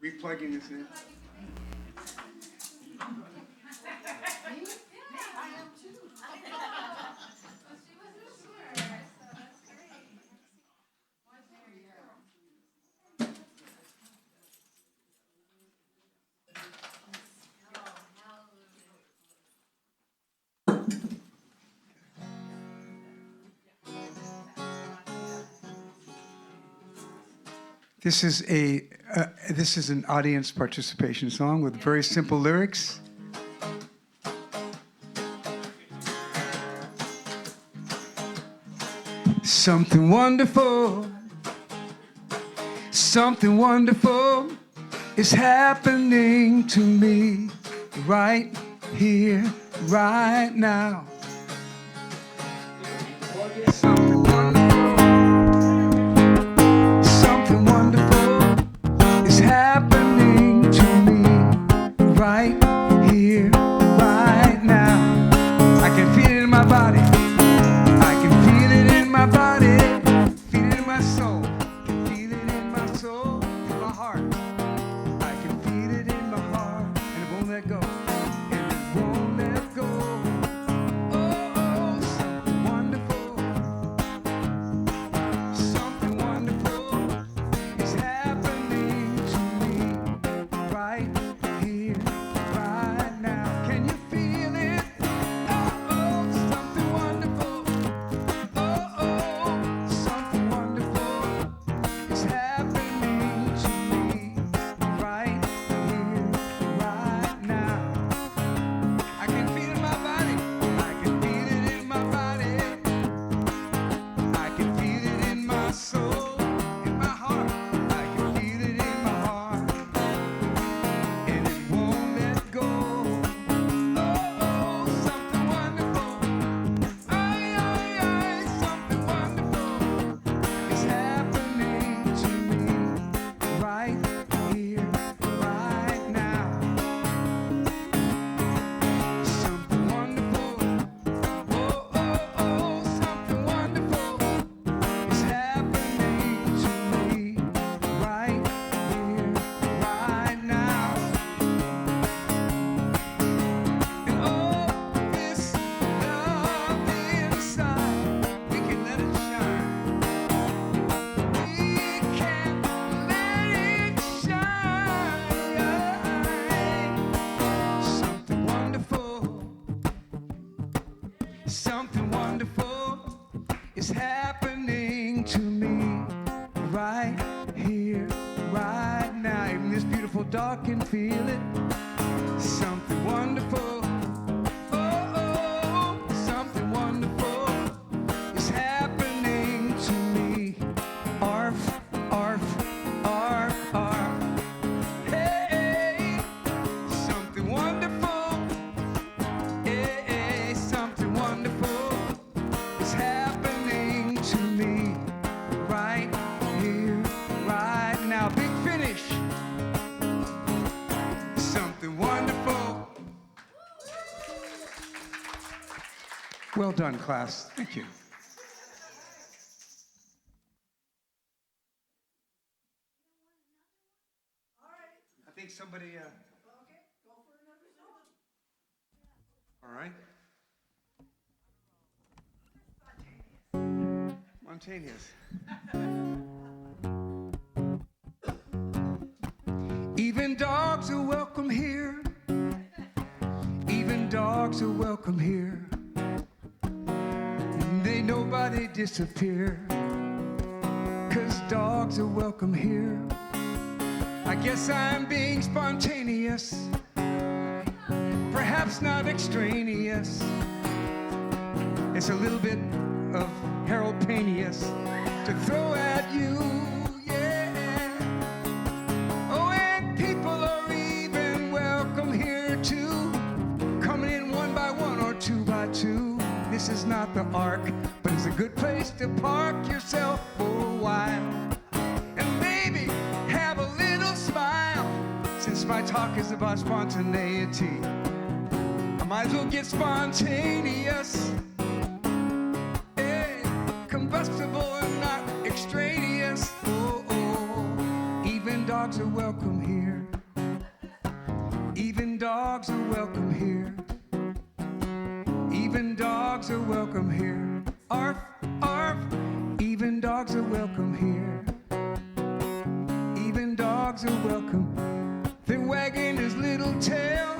We plugging this in? This is an audience participation song with very simple lyrics. Something wonderful is happening to me right here, right now. Something wonderful is happening to me right here, right now. I can feel it in my body. I can feel it in my body. Feel it in my soul. Can feel it in my soul, in my heart. I can feel it in my heart, and it won't let go. And it won't let go. Oh, something wonderful. Something wonderful is happening to me right here, right now. Can you feel it? Oh, something wonderful. Oh, something wonderful is happening to me right here, right now. I can feel it in my body. I can feel it in my body. I can feel it in my soul, in my heart. I can feel it in my heart, and it won't let go. Oh, something wonderful. Something wonderful is happening to me right here, right now. Something wonderful. Something wonderful is happening to me right here, right now. And all this love inside, we can let it shine. We can let it shine. Something wonderful. Something wonderful is happening to me right here, right now. Even this beautiful dog can feel it. Something wonderful. Something wonderful is happening to me. Arf, arf, arf, arf. Hey, something wonderful. Hey, something wonderful is happening to me right here, right now. Big finish. Something wonderful. Well done, class. Thank you. I think somebody. All right. Spontaneous. Even dogs are welcome here. Even dogs are welcome here. They nobody disappear. 'Cause dogs are welcome here. I guess I'm being spontaneous. Perhaps not extraneous. It's a little bit of Harold Payne-ious to throw at you, yeah. Oh, and people are even welcome here too. Coming in one by one or two by two. This is not the Ark, but it's a good place to park yourself for a while. And maybe have a little smile. Since my talk is about spontaneity, I might as well get spontaneous. Hey, combustible and not extraneous. Even dogs are welcome here. dogs are welcome here. Even dogs are welcome here. Arf, arf. Even dogs are welcome here. Even dogs are welcome. They're wagging his little tail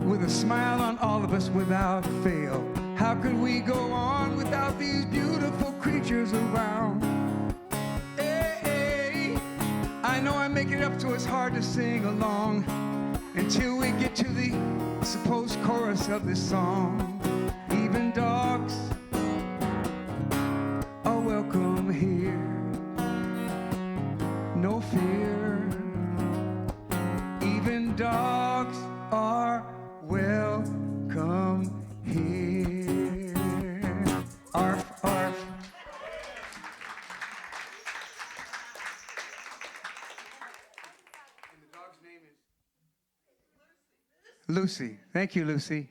with a smile on all of us without fail. How could we go on without these beautiful creatures around? Hey, hey. I know I make it up so it's hard to sing along until we get to the supposed chorus of this song. Even dogs are welcome here. No fear. Even dogs are welcome here. Arf, arf. And the dog's name is Lucy. Thank you, Lucy.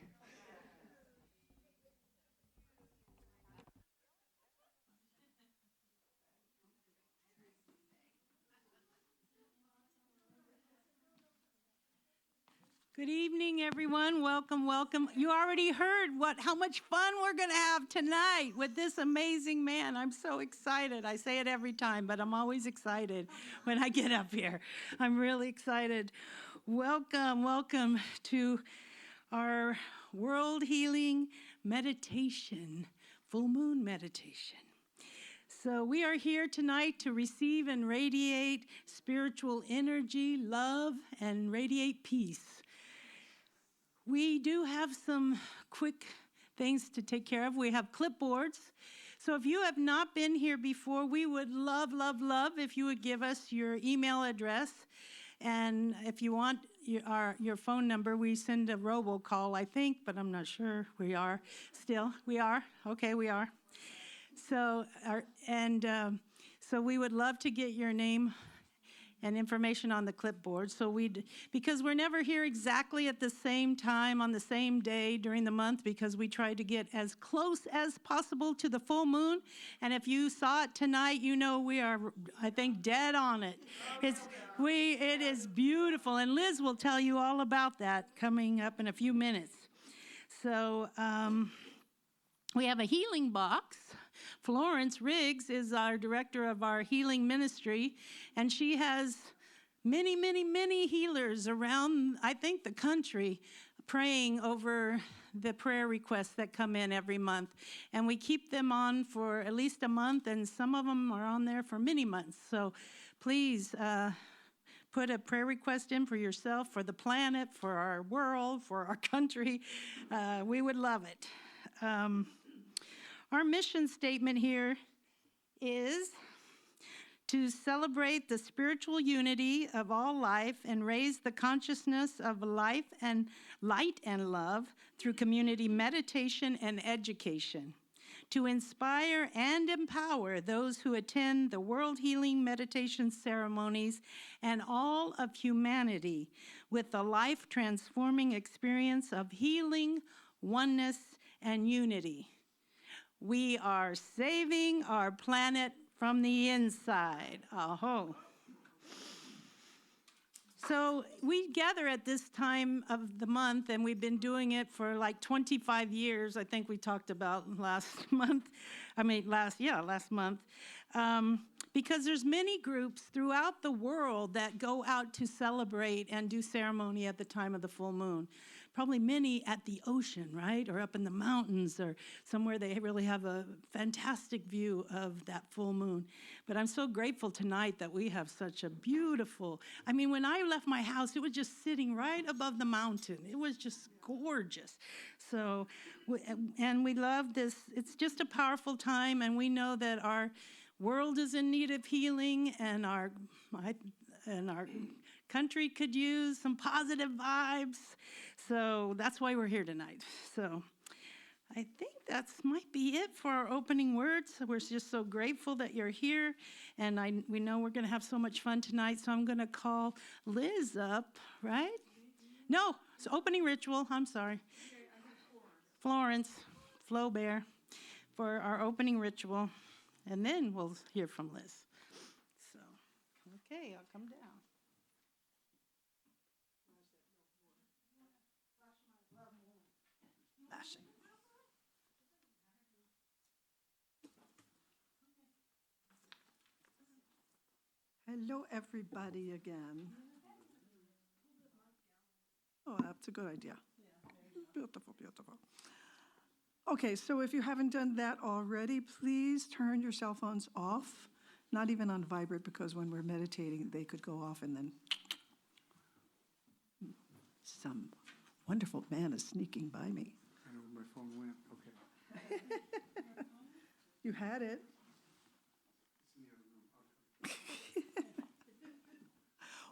Good evening, everyone. Welcome, welcome. You already heard how much fun we're going to have tonight with this amazing man. I'm so excited. I say it every time, but I'm always excited when I get up here. I'm really excited. Welcome, welcome to our World Healing Meditation, Full Moon Meditation. So we are here tonight to receive and radiate spiritual energy, love, and radiate peace. We do have some quick things to take care of. We have clipboards. So if you have not been here before, we would love, love, love if you would give us your email address. And if you want your phone number, we send a robocall, I think, but I'm not sure. We are still. We are? Okay, we are. So, so we would love to get your name and information on the clipboard. So because we're never here exactly at the same time on the same day during the month, because we try to get as close as possible to the full moon. And if you saw it tonight, you know we are, I think, dead on it. It is beautiful, and Liz will tell you all about that coming up in a few minutes. So we have a healing box. Florence Riggs is our director of our healing ministry, and she has many, many, many healers around, I think, the country praying over the prayer requests that come in every month. And we keep them on for at least a month, and some of them are on there for many months. So please put a prayer request in for yourself, for the planet, for our world, for our country. We would love it. Our mission statement here is to celebrate the spiritual unity of all life and raise the consciousness of life and light and love through community meditation and education, to inspire and empower those who attend the World Healing Meditation ceremonies and all of humanity with the life-transforming experience of healing, oneness, and unity. We are saving our planet from the inside. Aho. So we gather at this time of the month, and we've been doing it for like 25 years. I think we talked about last month. Last month. Because there's many groups throughout the world that go out to celebrate and do ceremony at the time of the full moon. Probably many at the ocean, right? Or up in the mountains or somewhere they really have a fantastic view of that full moon. But I'm so grateful tonight that we have such a beautiful, when I left my house, it was just sitting right above the mountain. It was just gorgeous. So, and we love this. It's just a powerful time, and we know that our world is in need of healing, and our country could use some positive vibes. So that's why we're here tonight. So I think that might be it for our opening words. We're just so grateful that you're here, and we know we're going to have so much fun tonight. So I'm going to call Liz up, right? No, it's opening ritual. I'm sorry. Florence, Flaubert, for our opening ritual, and then we'll hear from Liz. So, okay, I'll come down. Hello, everybody, again. Oh, that's a good idea. Beautiful, beautiful. Okay, so if you haven't done that already, please turn your cell phones off, not even on vibrate, because when we're meditating, they could go off and then some wonderful man is sneaking by me. I know where my phone went. Okay. You had it.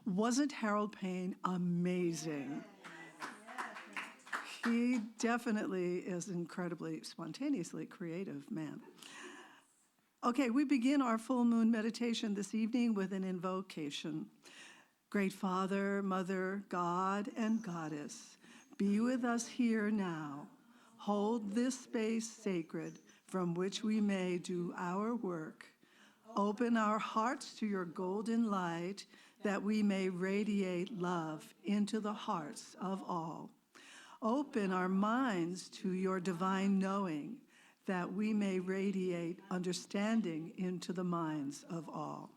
Wasn't Harold Payne amazing? He definitely is incredibly spontaneously creative man. Okay, we begin our full moon meditation this evening with an invocation. Great Father, Mother, God, and Goddess, be with us here now. Hold this space sacred from which we may do our work. Open our hearts to your golden light that we may radiate love into the hearts of all. Open our minds to your divine knowing that we may radiate understanding into the minds of all.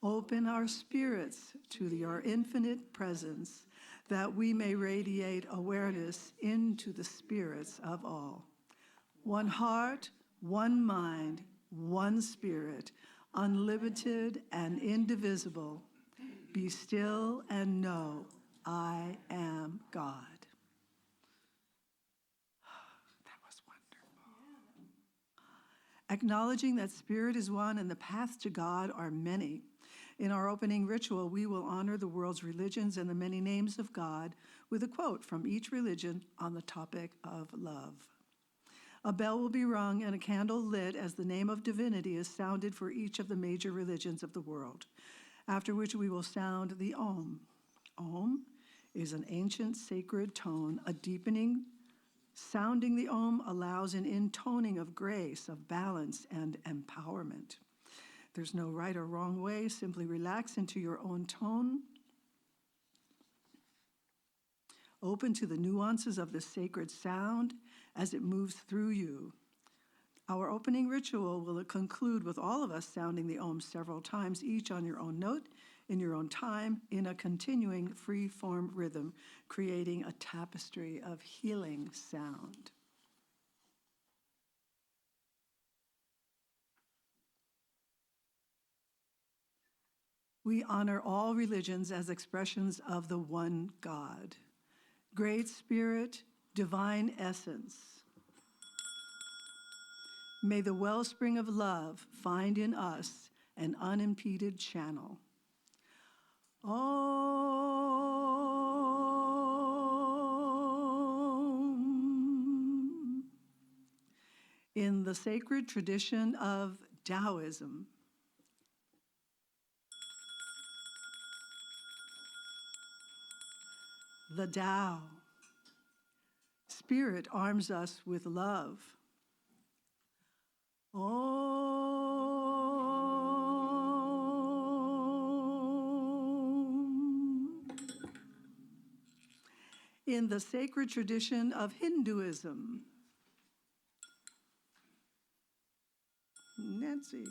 Open our spirits to your infinite presence that we may radiate awareness into the spirits of all. One heart, one mind, one spirit, unlimited and indivisible. Be still and know I am God. That was wonderful. Acknowledging that spirit is one and the paths to God are many. In our opening ritual, we will honor the world's religions and the many names of God with a quote from each religion on the topic of love. A bell will be rung and a candle lit as the name of divinity is sounded for each of the major religions of the world, after which we will sound the Om. Om is an ancient sacred tone, a deepening. Sounding the Om allows an intoning of grace, of balance, and empowerment. There's no right or wrong way. Simply relax into your own tone. Open to the nuances of the sacred sound as it moves through you. Our opening ritual will conclude with all of us sounding the Om several times, each on your own note, in your own time, in a continuing free-form rhythm, creating a tapestry of healing sound. We honor all religions as expressions of the one God. Great Spirit, divine essence. May the wellspring of love find in us an unimpeded channel. Om. In the sacred tradition of Taoism, the Tao, Spirit arms us with love. Om. In the sacred tradition of Hinduism, Nancy.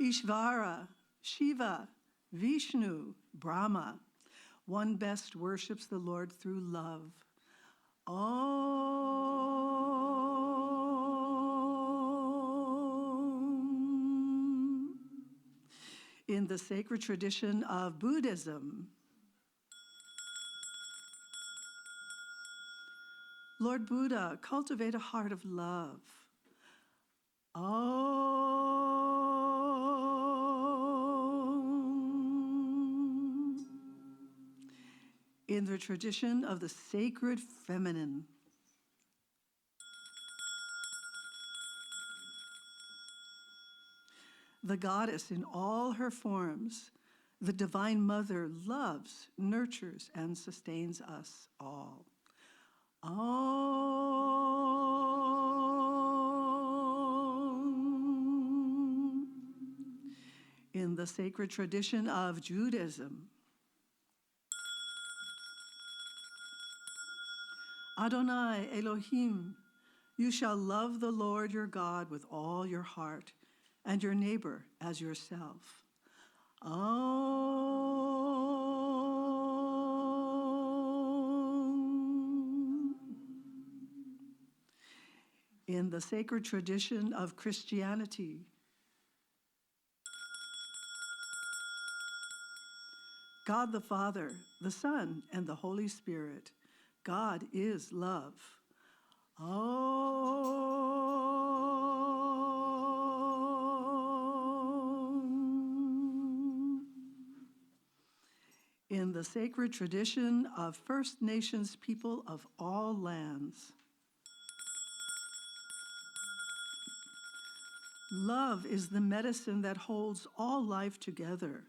Ishvara, Shiva, Vishnu, Brahma, one best worships the Lord through love. Om. In the sacred tradition of Buddhism, Lord Buddha, cultivate a heart of love. Om. In the tradition of the sacred feminine, the goddess in all her forms, the divine mother loves, nurtures, and sustains us all. Om. In the sacred tradition of Judaism, Adonai Elohim, You shall love the Lord your God with all your heart, and your neighbor as yourself. In the sacred tradition of Christianity, God the Father, the Son, and the Holy Spirit. God is love. In the sacred tradition of First Nations people of all lands, love is the medicine that holds all life together.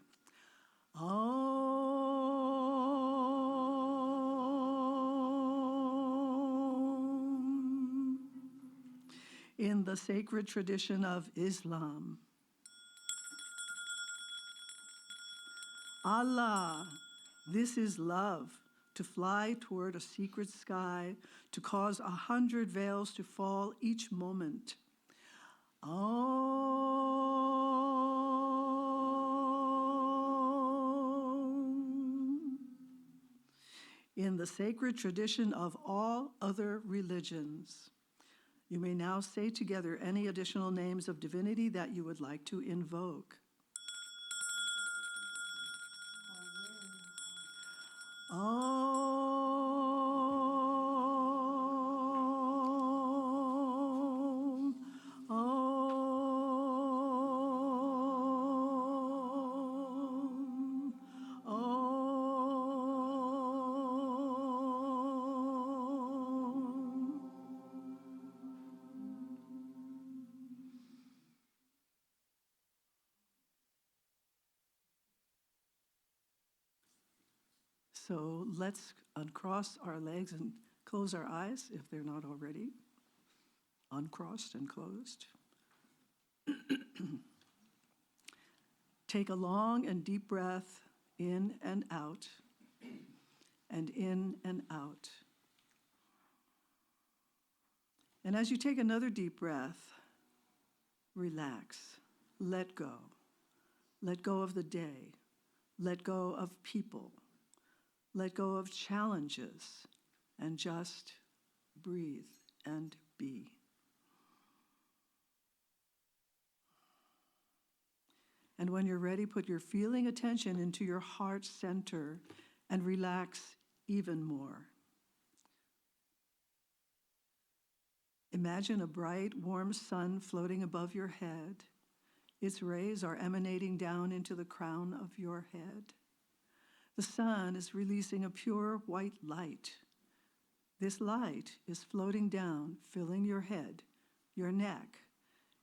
In the sacred tradition of Islam, Allah, this is love, to fly toward a secret sky, to cause 100 veils to fall each moment. In the sacred tradition of all other religions. You may now say together any additional names of divinity that you would like to invoke. So let's uncross our legs and close our eyes if they're not already uncrossed and closed. Take a long and deep breath in and out, and in and out. And as you take another deep breath, relax, let go. Let go of the day, let go of people. Let go of challenges and just breathe and be. And when you're ready, put your feeling attention into your heart center and relax even more. Imagine a bright, warm sun floating above your head. Its rays are emanating down into the crown of your head. The sun is releasing a pure white light. This light is floating down, filling your head, your neck.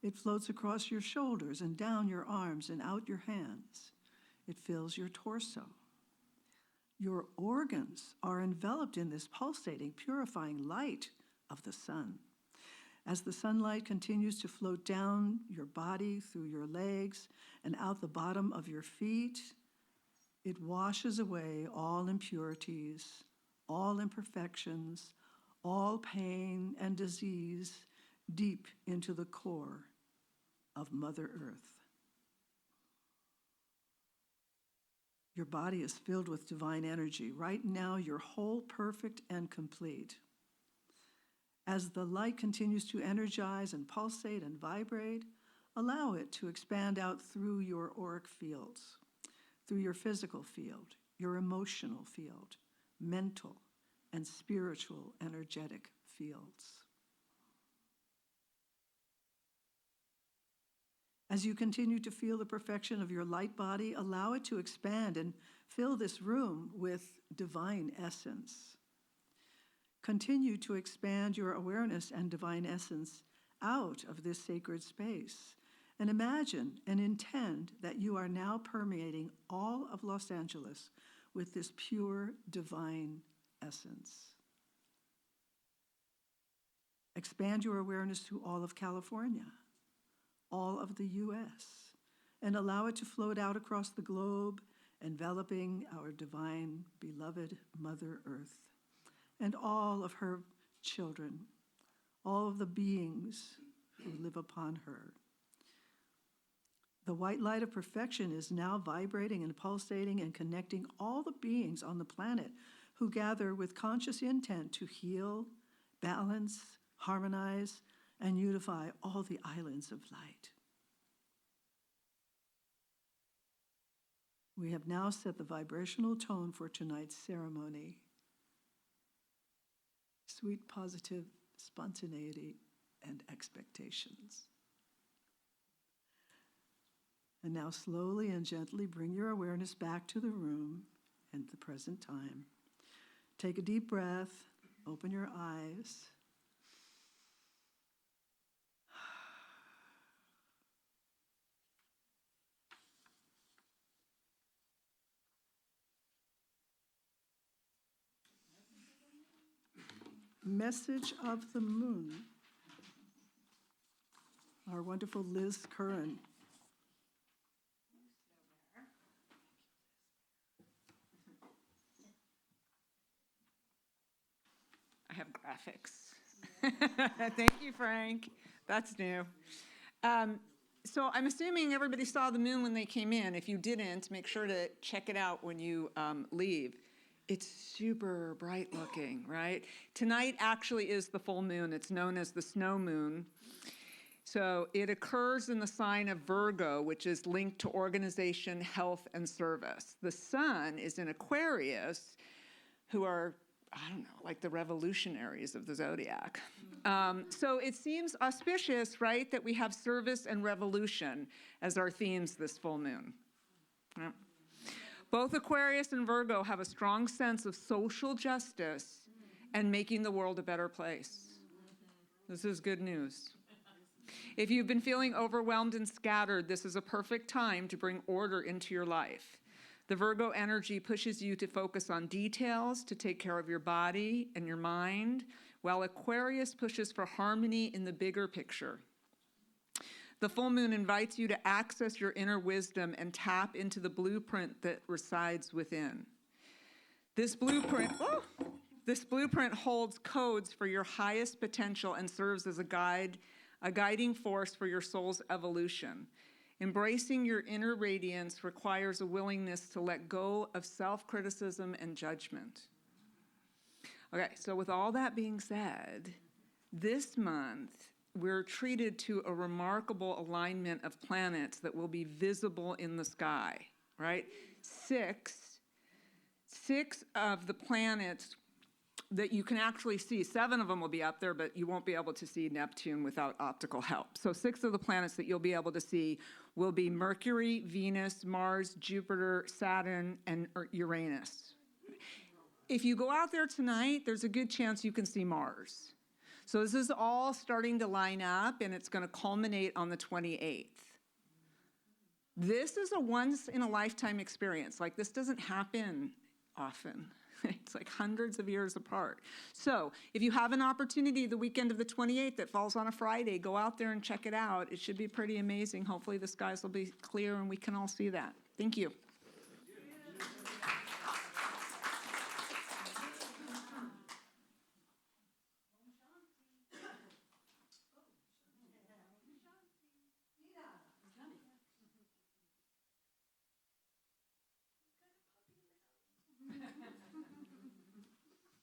It floats across your shoulders and down your arms and out your hands. It fills your torso. Your organs are enveloped in this pulsating, purifying light of the sun. As the sunlight continues to float down your body, through your legs, and out the bottom of your feet, it washes away all impurities, all imperfections, all pain and disease deep into the core of Mother Earth. Your body is filled with divine energy. Right now, you're whole, perfect, and complete. As the light continues to energize and pulsate and vibrate, allow it to expand out through your auric fields, through your physical field, your emotional field, mental and spiritual energetic fields. As you continue to feel the perfection of your light body, allow it to expand and fill this room with divine essence. Continue to expand your awareness and divine essence out of this sacred space. And imagine and intend that you are now permeating all of Los Angeles with this pure divine essence. Expand your awareness to all of California, all of the US, and allow it to float out across the globe, enveloping our divine, beloved Mother Earth and all of her children, all of the beings who live upon her. The white light of perfection is now vibrating and pulsating and connecting all the beings on the planet who gather with conscious intent to heal, balance, harmonize, and unify all the islands of light. We have now set the vibrational tone for tonight's ceremony. Sweet, positive spontaneity and expectations. And now slowly and gently bring your awareness back to the room and the present time. Take a deep breath, open your eyes. Message of the Moon. Our wonderful Liz Curran. I have graphics. Thank you, Frank. That's new. So I'm assuming everybody saw the moon when they came in. If you didn't, make sure to check it out when you leave. It's super bright looking, right? Tonight actually is the full moon. It's known as the snow moon. So it occurs in the sign of Virgo, which is linked to organization, health, and service. The sun is in Aquarius, who are, I don't know, like the revolutionaries of the zodiac. So it seems auspicious, right, that we have service and revolution as our themes this full moon. Yeah. Both Aquarius and Virgo have a strong sense of social justice and making the world a better place. This is good news. If you've been feeling overwhelmed and scattered, this is a perfect time to bring order into your life. The Virgo energy pushes you to focus on details, to take care of your body and your mind, while Aquarius pushes for harmony in the bigger picture. The full moon invites you to access your inner wisdom and tap into the blueprint that resides within. This blueprint holds codes for your highest potential and serves as a guiding force for your soul's evolution. Embracing your inner radiance requires a willingness to let go of self-criticism and judgment. Okay, so with all that being said, this month, we're treated to a remarkable alignment of planets that will be visible in the sky, right? Six of the planets that you can actually see, 7 of them will be up there, but you won't be able to see Neptune without optical help. So 6 of the planets that you'll be able to see will be Mercury, Venus, Mars, Jupiter, Saturn, and Uranus. If you go out there tonight, there's a good chance you can see Mars. So this is all starting to line up, and it's going to culminate on the 28th. This is a once-in-a-lifetime experience. Like, this doesn't happen often. It's like hundreds of years apart. So if you have an opportunity the weekend of the 28th that falls on a Friday, go out there and check it out. It should be pretty amazing. Hopefully the skies will be clear and we can all see that. Thank you.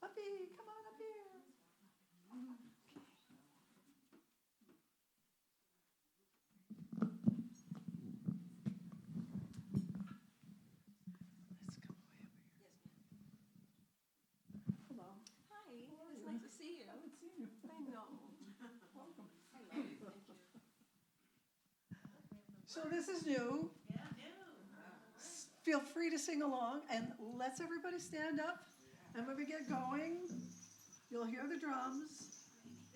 Puppy, come on up here. Let's come way over here. Hello. Hi, it's nice to see you. I haven't seen you. I know. Welcome. Hello, thank you. So this is new. Yeah, new. Feel free to sing along, and let's everybody stand up. And when we get going, you'll hear the drums,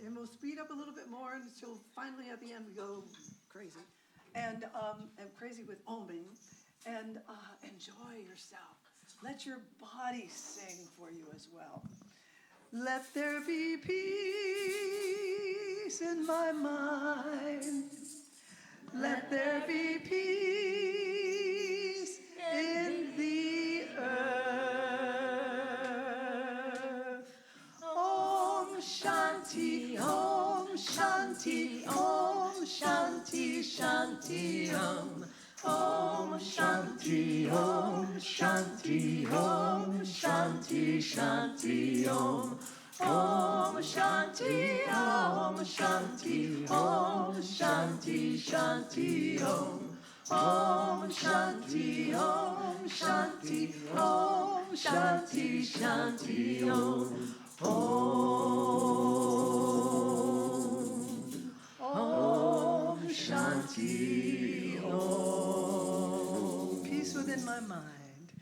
and we'll speed up a little bit more until finally at the end we go crazy. And crazy with oming. And enjoy yourself. Let your body sing for you as well. Let there be peace in my mind. Let there be peace in the earth. Om Shanti Om. Shanti Om. Om Shanti Om Shanti Om Shanti Shanti Om. Om Shanti Om Shanti Om Shanti Shanti Om. Om Shanti Om Shanti Om Shanti Shanti Om. Om Shanti Om. Peace within my mind.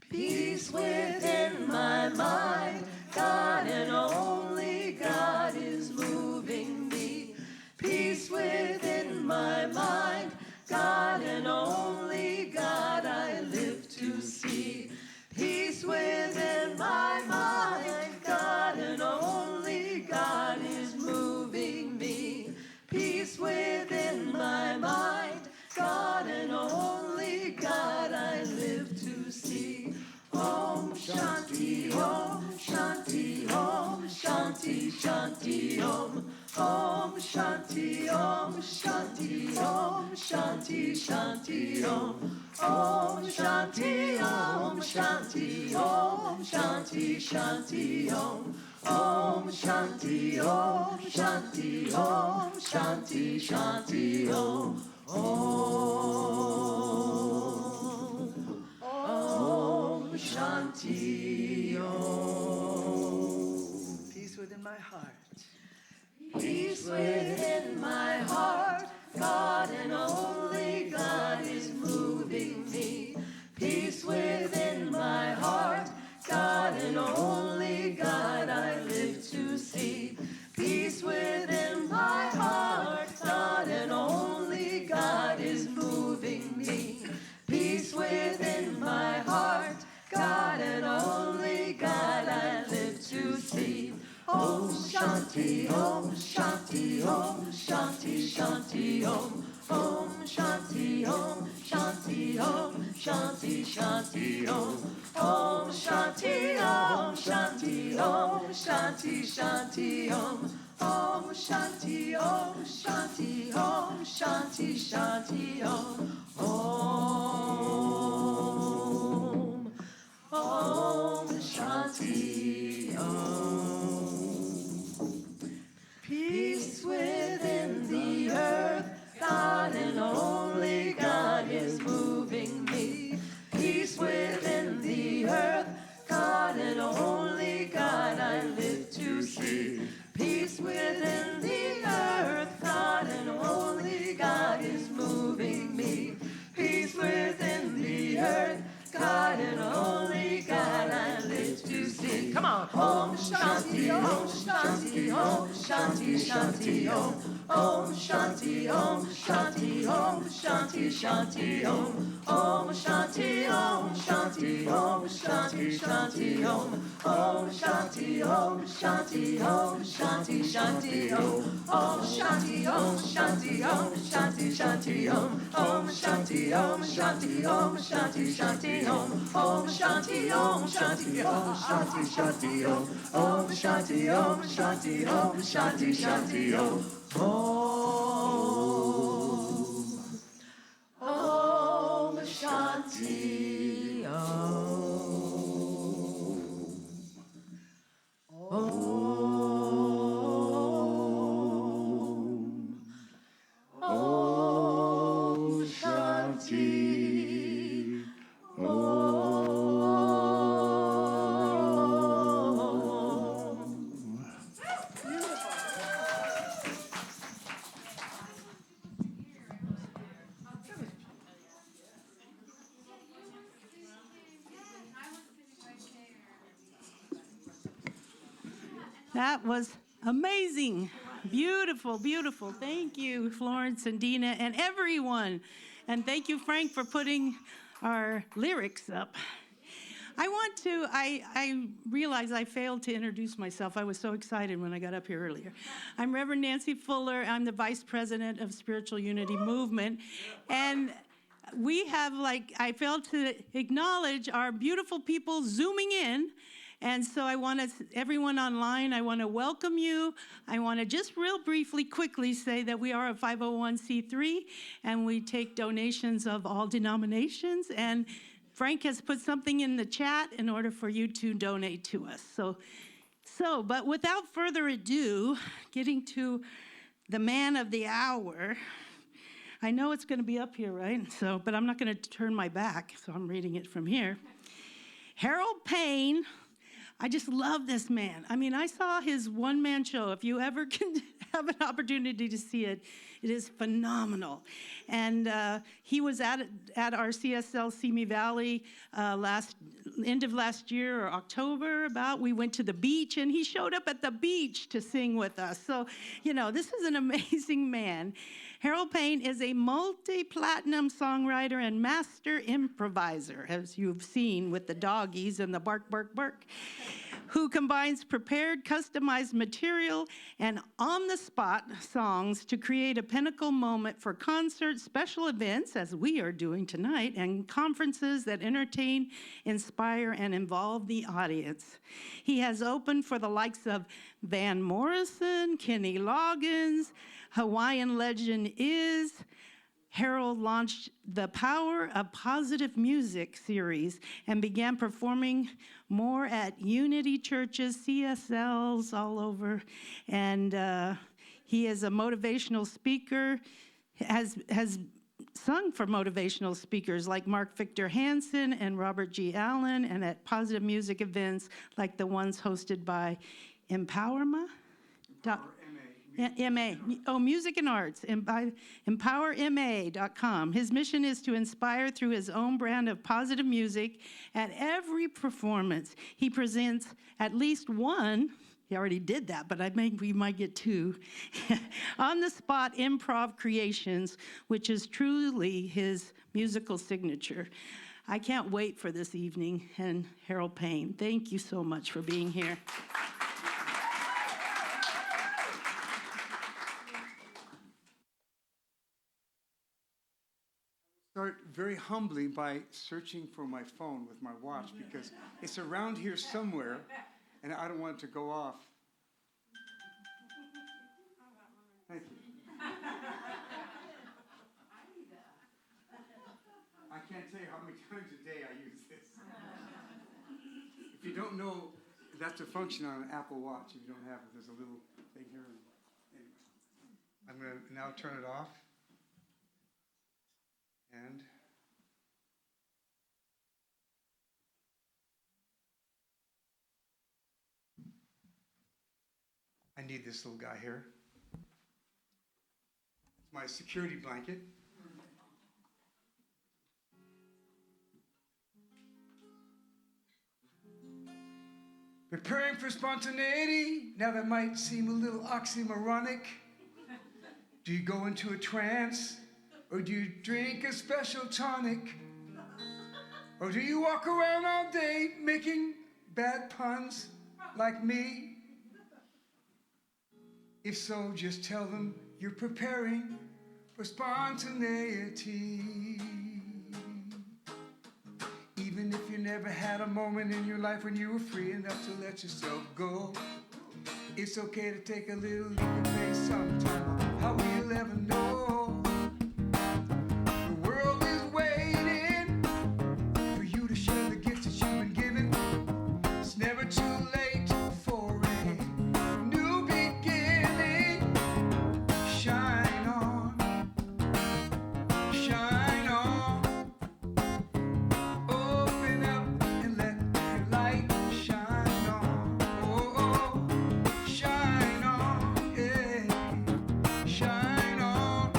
Peace within my mind. God and only God is moving me. Peace within my mind. God and only God I live to see. Peace within my mind. God and only God is moving me. Peace within my mind. God and only God I live to see. Om Shanti Om Shanti Om Shanti Shanti Om. Om Shanti Om Shanti Om Shanti Shanti Om. Om Shanti Om Shanti Om Shanti Shanti Om. Om Shanti Om Shanti Om Shanti Shanti Om. Om Shanti Om. Peace within my heart. Peace within my heart. God and only God is moving me. Peace within my heart. God and only God I live to see. Peace within my heart. God and only God is moving me. Peace within my heart. God and only God I live to see. Om Shanti Om Shanti Om Shanti Shanti Om. Om Shanti Om Shanti Om Shanti Shanti Om. Om Shanti Om Shanti Om Shanti Shanti Om. Om Shanti Om Shanti Om Shanti Shanti Om. Om Shanti Om. Peace within the earth. God and only God is moving me. Peace within the earth. God and only God I live to see. Peace within the earth. God and only God is moving me. Peace within the earth. God and only God I live to see. Come on. Om Shanti Om Shanti Om Shanti Shanti Om. Om Shanti Om Shanti Om Shanti Shanti Om. Om Shanti Om Shanti Om Shanti Shanti Om. Om Shanti Om Shanti Om Shanti Shanti Om. Om Shanti Om Shanti Om Shanti Shanti Om. Om Shanti Om Shanti Om Shanti Shanti Om. Om Shanti Om Shanti Om Shanti Shanti Om. Om Shanti Om Shanti Om Shanti Shanti Om. Om Shanti Om Shanti That was amazing. Beautiful, beautiful. Thank you, Florence and Dina and everyone. And thank you, Frank, for putting our lyrics up. I realized I failed to introduce myself. I was so excited when I got up here earlier. I'm Reverend Nancy Fuller. I'm the Vice President of Spiritual Unity Movement. And we have, I failed to acknowledge our beautiful people zooming in. And so I want to, everyone online, I want to welcome you. I want to just real briefly, quickly say that we are a 501c3 and we take donations of all denominations. And Frank has put something in the chat in order for you to donate to us. But without further ado, getting to the man of the hour. I know it's going to be up here, right? But I'm not going to turn my back, so I'm reading it from here. Harold Payne. I just love this man. I mean, I saw his one-man show. If you ever can have an opportunity to see it, it is phenomenal. And he was at our CSL Simi Valley end of last year or October about. We went to the beach, and he showed up at the beach to sing with us. So, this is an amazing man. Harold Payne is a multi-platinum songwriter and master improviser, as you've seen with the doggies and the bark, bark, bark, who combines prepared, customized material and on-the-spot songs to create a pinnacle moment for concerts, special events, as we are doing tonight, and conferences that entertain, inspire, and involve the audience. He has opened for the likes of Van Morrison, Kenny Loggins, Hawaiian legend is. Harold launched the Power of Positive Music series and began performing more at Unity churches, CSLs all over. And he is a motivational speaker, has sung for motivational speakers like Mark Victor Hansen and Robert G. Allen, and at positive music events like the ones hosted by Empowerma. Music and Arts, by empowerma.com. His mission is to inspire through his own brand of positive music. At every performance, he presents at least one, he already did that, but we might get two, on-the-spot improv creations, which is truly his musical signature. I can't wait for this evening, and Harold Payne, thank you so much for being here. Start very humbly by searching for my phone with my watch because it's around here somewhere and I don't want it to go off. Thank you. I can't tell you how many times a day I use this. If you don't know, that's a function on an Apple Watch. If you don't have it, there's a little thing here. Anyway, I'm going to now turn it off. And I need this little guy here. It's my security blanket. Preparing for spontaneity. Now that might seem a little oxymoronic. Do you go into a trance? Or do you drink a special tonic? Or do you walk around all day making bad puns like me? If so, just tell them you're preparing for spontaneity. Even if you never had a moment in your life when you were free enough to let yourself go, it's okay to take a little leap of faith sometime. How will you ever know? Shine on.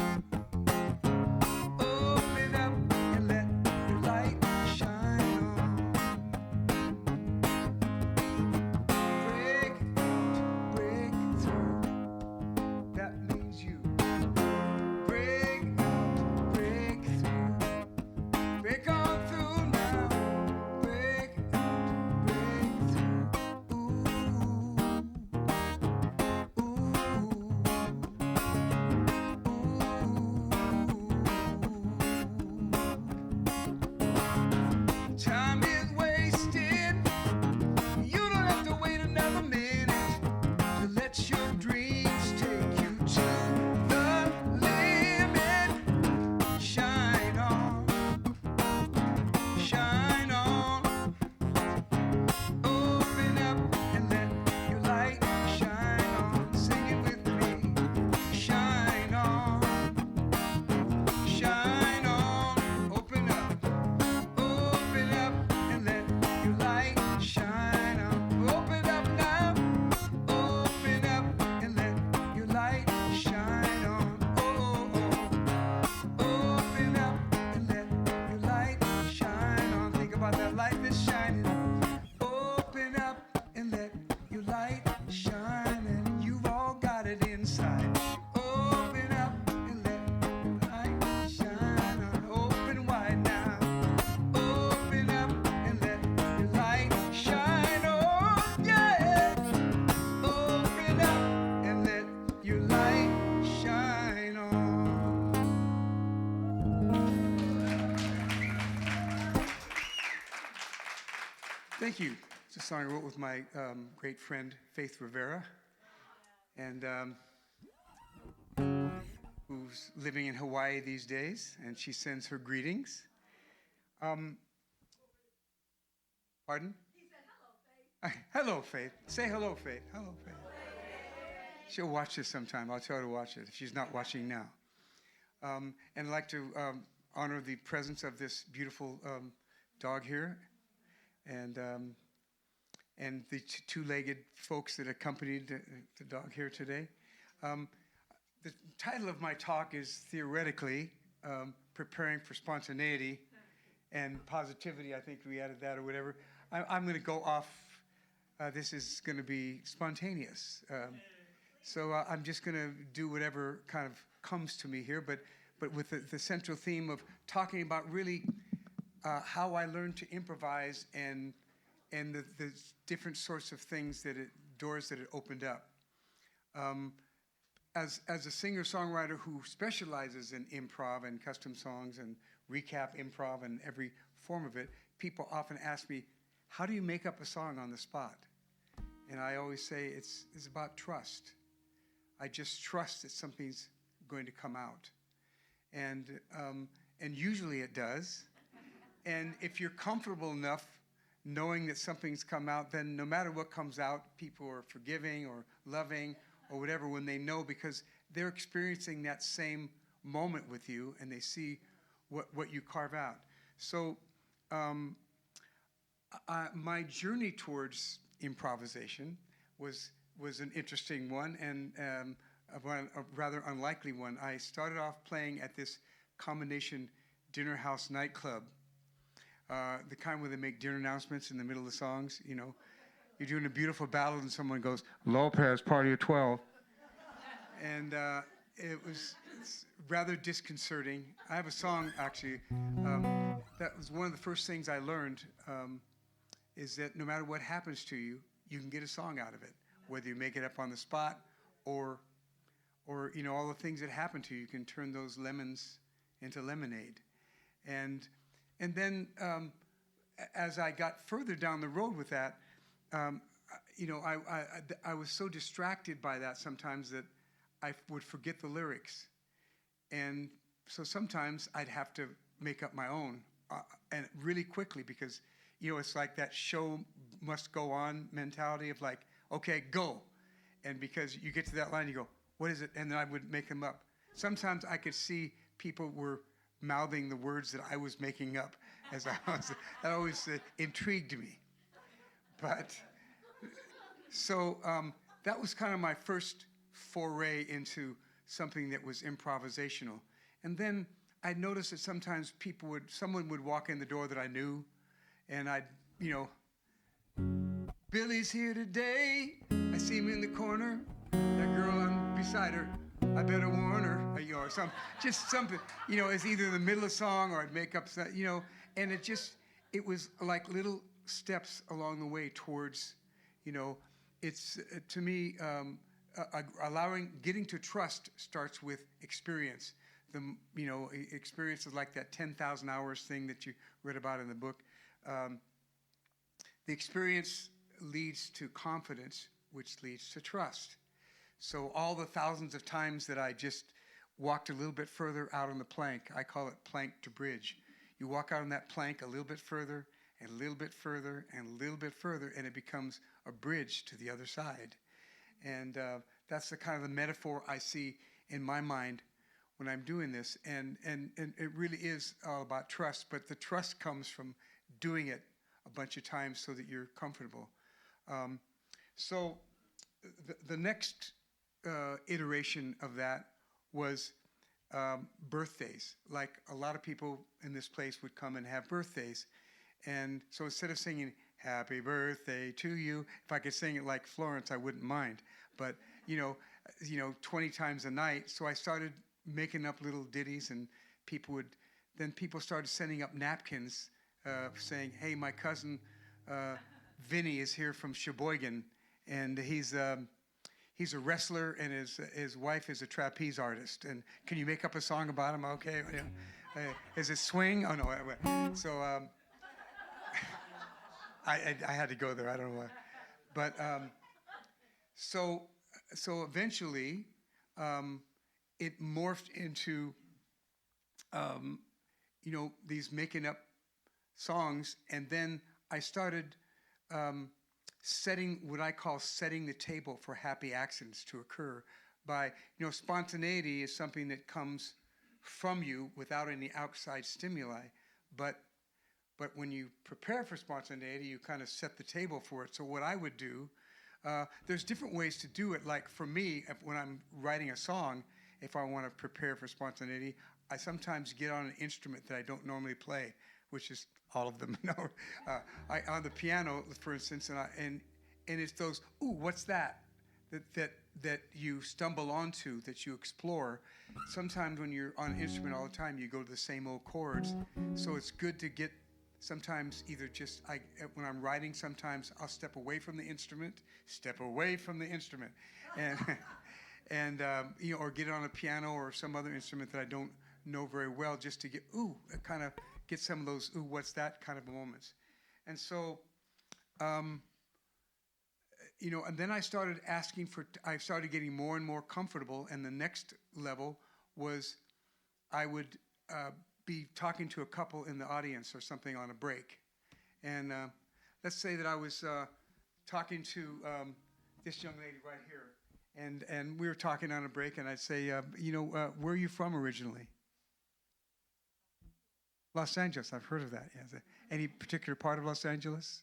inside. Open up and let the light shine on. Open wide now. Open up and let your light shine on. Yeah. Open up and let your light shine on. Thank you. It's a song I wrote with my great friend Faith Rivera, and who's living in Hawaii these days, and she sends her greetings. Pardon? He said hello, Faith. Hello, Faith. Say hello, Faith. Hello, Faith. She'll watch this sometime. I'll tell her to watch it if she's not watching now. And I'd like to honor the presence of this beautiful dog here, and the two-legged folks that accompanied the dog here today. The title of my talk is theoretically Preparing for Spontaneity and Positivity. I think we added that or whatever. I'm going to go off. This is going to be spontaneous. So I'm just going to do whatever kind of comes to me here, but with the central theme of talking about really how I learned to improvise and the different sorts of things doors that it opened up. As a singer-songwriter who specializes in improv and custom songs and recap improv and every form of it, people often ask me, how do you make up a song on the spot? And I always say it's about trust. I just trust that something's going to come out. And usually it does. And if you're comfortable enough knowing that something's come out, then no matter what comes out, people are forgiving or loving or whatever when they know, because they're experiencing that same moment with you and they see what you carve out. So my journey towards improvisation was an interesting one and a rather unlikely one. I started off playing at this combination dinner house nightclub, the kind where they make dinner announcements in the middle of the songs. You know, you're doing a beautiful ballad and someone goes, "Lopez, party of 12." And it's rather disconcerting. I have a song, actually, that was one of the first things I learned, is that no matter what happens to you, you can get a song out of it, whether you make it up on the spot or you know, all the things that happen to you, you can turn those lemons into lemonade. And then as I got further down the road with that, you know, I was so distracted by that sometimes that I would forget the lyrics. And so sometimes I'd have to make up my own, and really quickly, because, you know, it's like that show must go on mentality of like, okay, go. And because you get to that line, you go, what is it? And then I would make them up. Sometimes I could see people were mouthing the words that I was making up as I was. That always intrigued me. But so that was kind of my first foray into something that was improvisational. And then I noticed that sometimes someone would walk in the door that I knew, and I'd, you know, Billy's here today. I see him in the corner. That girl beside her, I better warn her, you know, or just something, you know, it's either in the middle of a song or I'd make up, you know, and it was like little steps along the way towards, you know, it's, to me, getting to trust starts with experience. You know, experience is like that 10,000 hours thing that you read about in the book. The experience leads to confidence, which leads to trust. So all the thousands of times that I just walked a little bit further out on the plank, I call it plank to bridge. You walk out on that plank a little bit further and a little bit further and a little bit further, and it becomes a bridge to the other side. And that's the kind of the metaphor I see in my mind when I'm doing this. And it really is all about trust, but the trust comes from doing it a bunch of times so that you're comfortable. So the next iteration of that was birthdays. Like a lot of people in this place would come and have birthdays. And so instead of singing happy birthday to you, if I could sing it like Florence, I wouldn't mind. But, you know, 20 times a night. So I started making up little ditties, and people started sending up napkins saying, "Hey, my cousin Vinny is here from Sheboygan, and he's a wrestler, and his wife is a trapeze artist. And can you make up a song about him?" Okay, yeah. Is it swing? Oh no. So I had to go there. I don't know why, but so eventually it morphed into these making up songs, and then I started setting what I call setting the table for happy accidents to occur by, spontaneity is something that comes from you without any outside stimuli, but when you prepare for spontaneity, you kind of set the table for it. So what I would do, there's different ways to do it. Like for me, when I'm writing a song, if I want to prepare for spontaneity, I sometimes get on an instrument that I don't normally play, which is all of them. On the piano, for instance, and it's those, ooh, what's that you stumble onto, that you explore. Sometimes when you're on an instrument all the time, you go to the same old chords. So it's good to get sometimes either when I'm writing, sometimes I'll step away from the instrument, and or get on a piano or some other instrument that I don't know very well, just to get some of those, ooh, what's that kind of moments. And so, and then I started getting more and more comfortable, and the next level was I would be talking to a couple in the audience or something on a break. And let's say that I was talking to this young lady right here, and we were talking on a break, and I'd say, where are you from originally? Los Angeles, I've heard of that. Yeah. Any particular part of Los Angeles?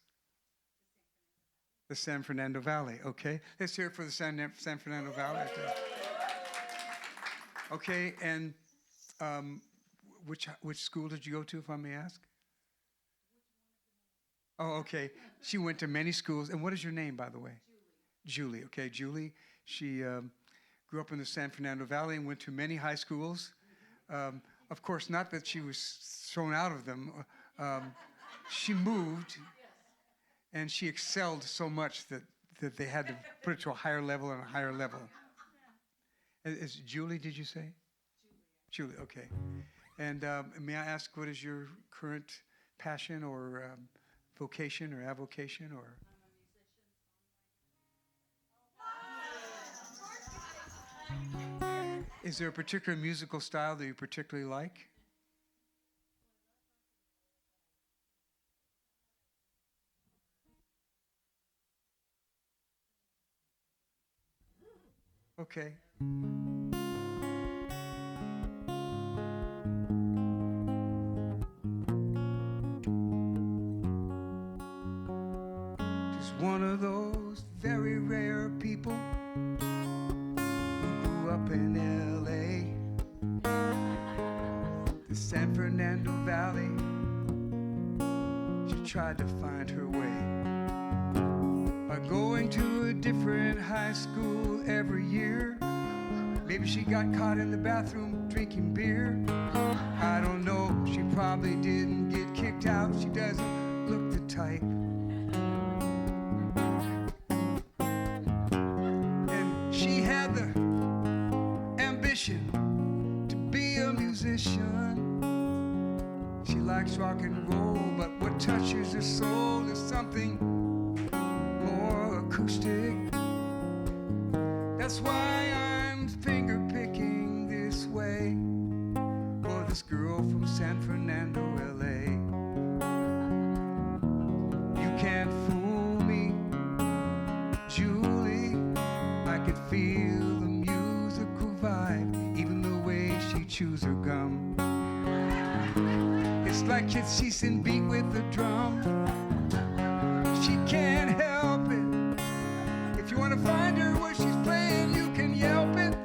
The San Fernando Valley, okay. Let's hear it for the San Fernando Valley. Okay, and which school did you go to, if I may ask? Oh, okay. She went to many schools. And what is your name, by the way? Julie. Okay, Julie. She grew up in the San Fernando Valley and went to many high schools. Of course, not that she was thrown out of them. She moved, and she excelled so much that they had to put it to a higher level and a higher level. Is Julie, did you say? Julie, okay. And may I ask, what is your current passion or vocation or avocation or? Is there a particular musical style that you particularly like? Okay. Just one of those very rare people who grew up in L.A., the San Fernando Valley. She tried to find her way by going to a different high school every year. Maybe she got caught in the bathroom drinking beer. I don't know, she probably didn't get kicked out. She doesn't look the type. And she had the ambition to be a musician. She likes rock and roll, but what touches her soul is something more acoustic. That's why I'm finger picking this way for this girl from San Fernando, LA. You can't fool me, Julie. I could feel the musical vibe, even the way she chews her gum. It's like she's in beat with the drum. She can't help it. If you want to find her where she's playing, you can yelp it.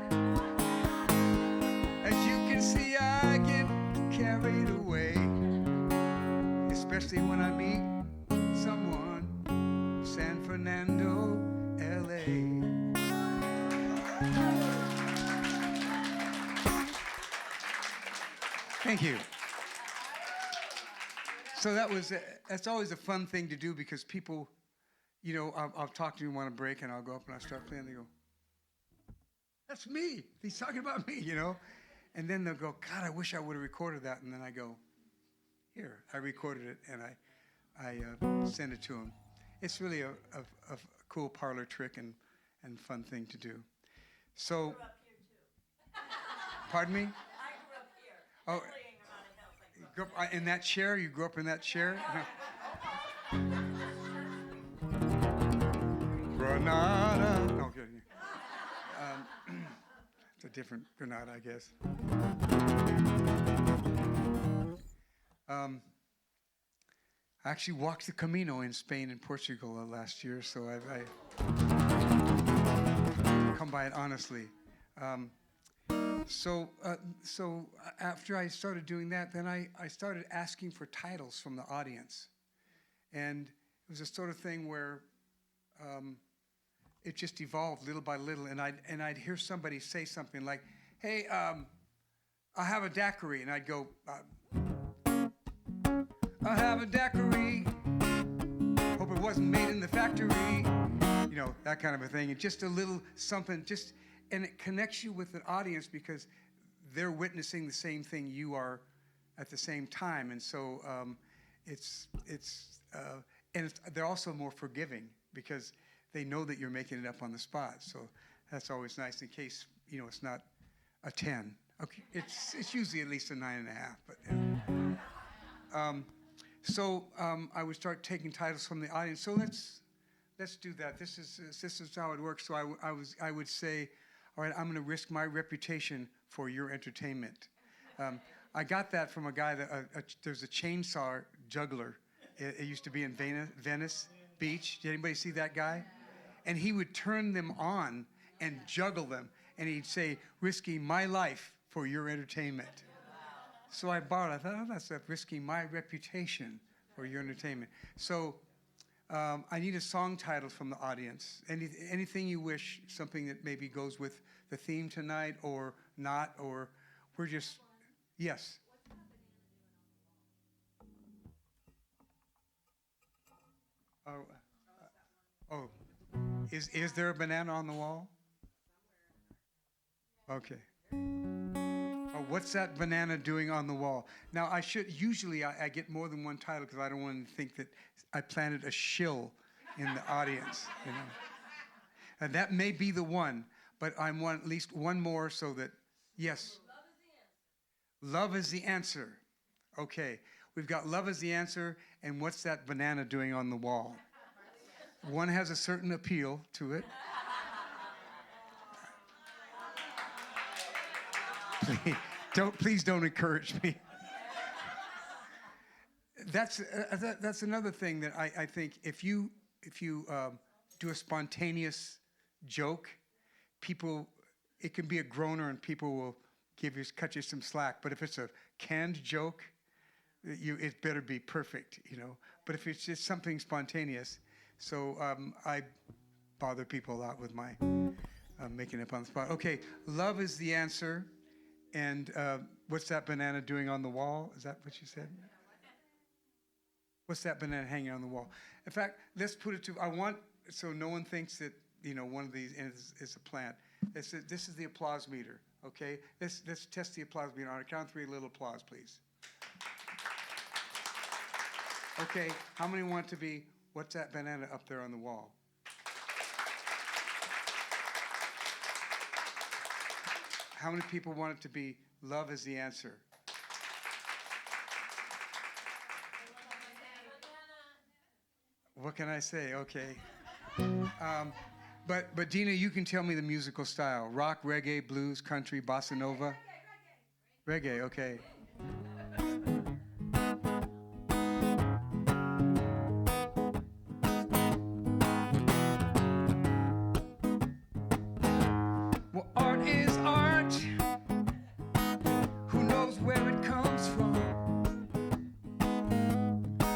As you can see, I get carried away, especially when I meet someone from San Fernando, LA. Thank you. So that's always a fun thing to do because people, you know, I'll talk to you on a break and I'll go up and I'll start playing. They go, that's me. He's talking about me, you know? And then they'll go, God, I wish I would have recorded that. And then I go, here, I recorded it and I send it to them. It's really a cool parlor trick and fun thing to do. So, I grew up here too. pardon me? I grew up here. Oh, Playing around a house. I you grew up in that chair? You grew up in that chair? Granada. No, good. It's a different Granada, I guess. I actually walked the Camino in Spain and Portugal last year, so I come by it honestly. So after I started doing that, then I started asking for titles from the audience. And it was a sort of thing where it just evolved little by little, and I'd hear somebody say something like, hey, I have a daiquiri, and I'd go, I have a daiquiri, hope it wasn't made in the factory, you know, that kind of a thing, and just a little something, and it connects you with the audience because they're witnessing the same thing you are at the same time, and so they're also more forgiving because they know that you're making it up on the spot, so that's always nice in case, you know, it's not a 10. Okay, it's usually at least a 9.5, but. So I would start taking titles from the audience. So let's do that. This is how it works. So I would say, all right, I'm going to risk my reputation for your entertainment. I got that from a guy there's a chainsaw juggler. It used to be in Venice Beach. Did anybody see that guy? And he would turn them on and juggle them, and he'd say, risking my life for your entertainment. So I borrowed. I thought, oh, that's risking my reputation for your entertainment. So I need a song title from the audience. Anything you wish, something that maybe goes with the theme tonight or not, or we're just, yes. Is there a banana on the wall? Okay. What's that banana doing on the wall? Now, usually I get more than one title because I don't want to think that I planted a shill in the audience, you know. And that may be the one, but I want at least one more so that, yes. Love is the answer. Okay, we've got love is the answer, and what's that banana doing on the wall? One has a certain appeal to it. Please don't encourage me. That's another thing that I think if you do a spontaneous joke, it can be a groaner and people will cut you some slack. But if it's a canned joke, it better be perfect, you know. But if it's just something spontaneous, so I bother people a lot with my making up on the spot. Okay, love is the answer. And what's that banana doing on the wall? Is that what you said? What's that banana hanging on the wall? In fact, let's put it so no one thinks that, you know, one of these is a plant. This is the applause meter, okay? Let's test the applause meter. On a count of 3, a little applause, please. Okay, how many want to be, what's that banana up there on the wall? How many people want it to be love is the answer? What can I say? Okay. But Dina, you can tell me the musical style. Rock, reggae, blues, country, bossa nova? Reggae, okay. Well, art is art. Who knows where it comes from?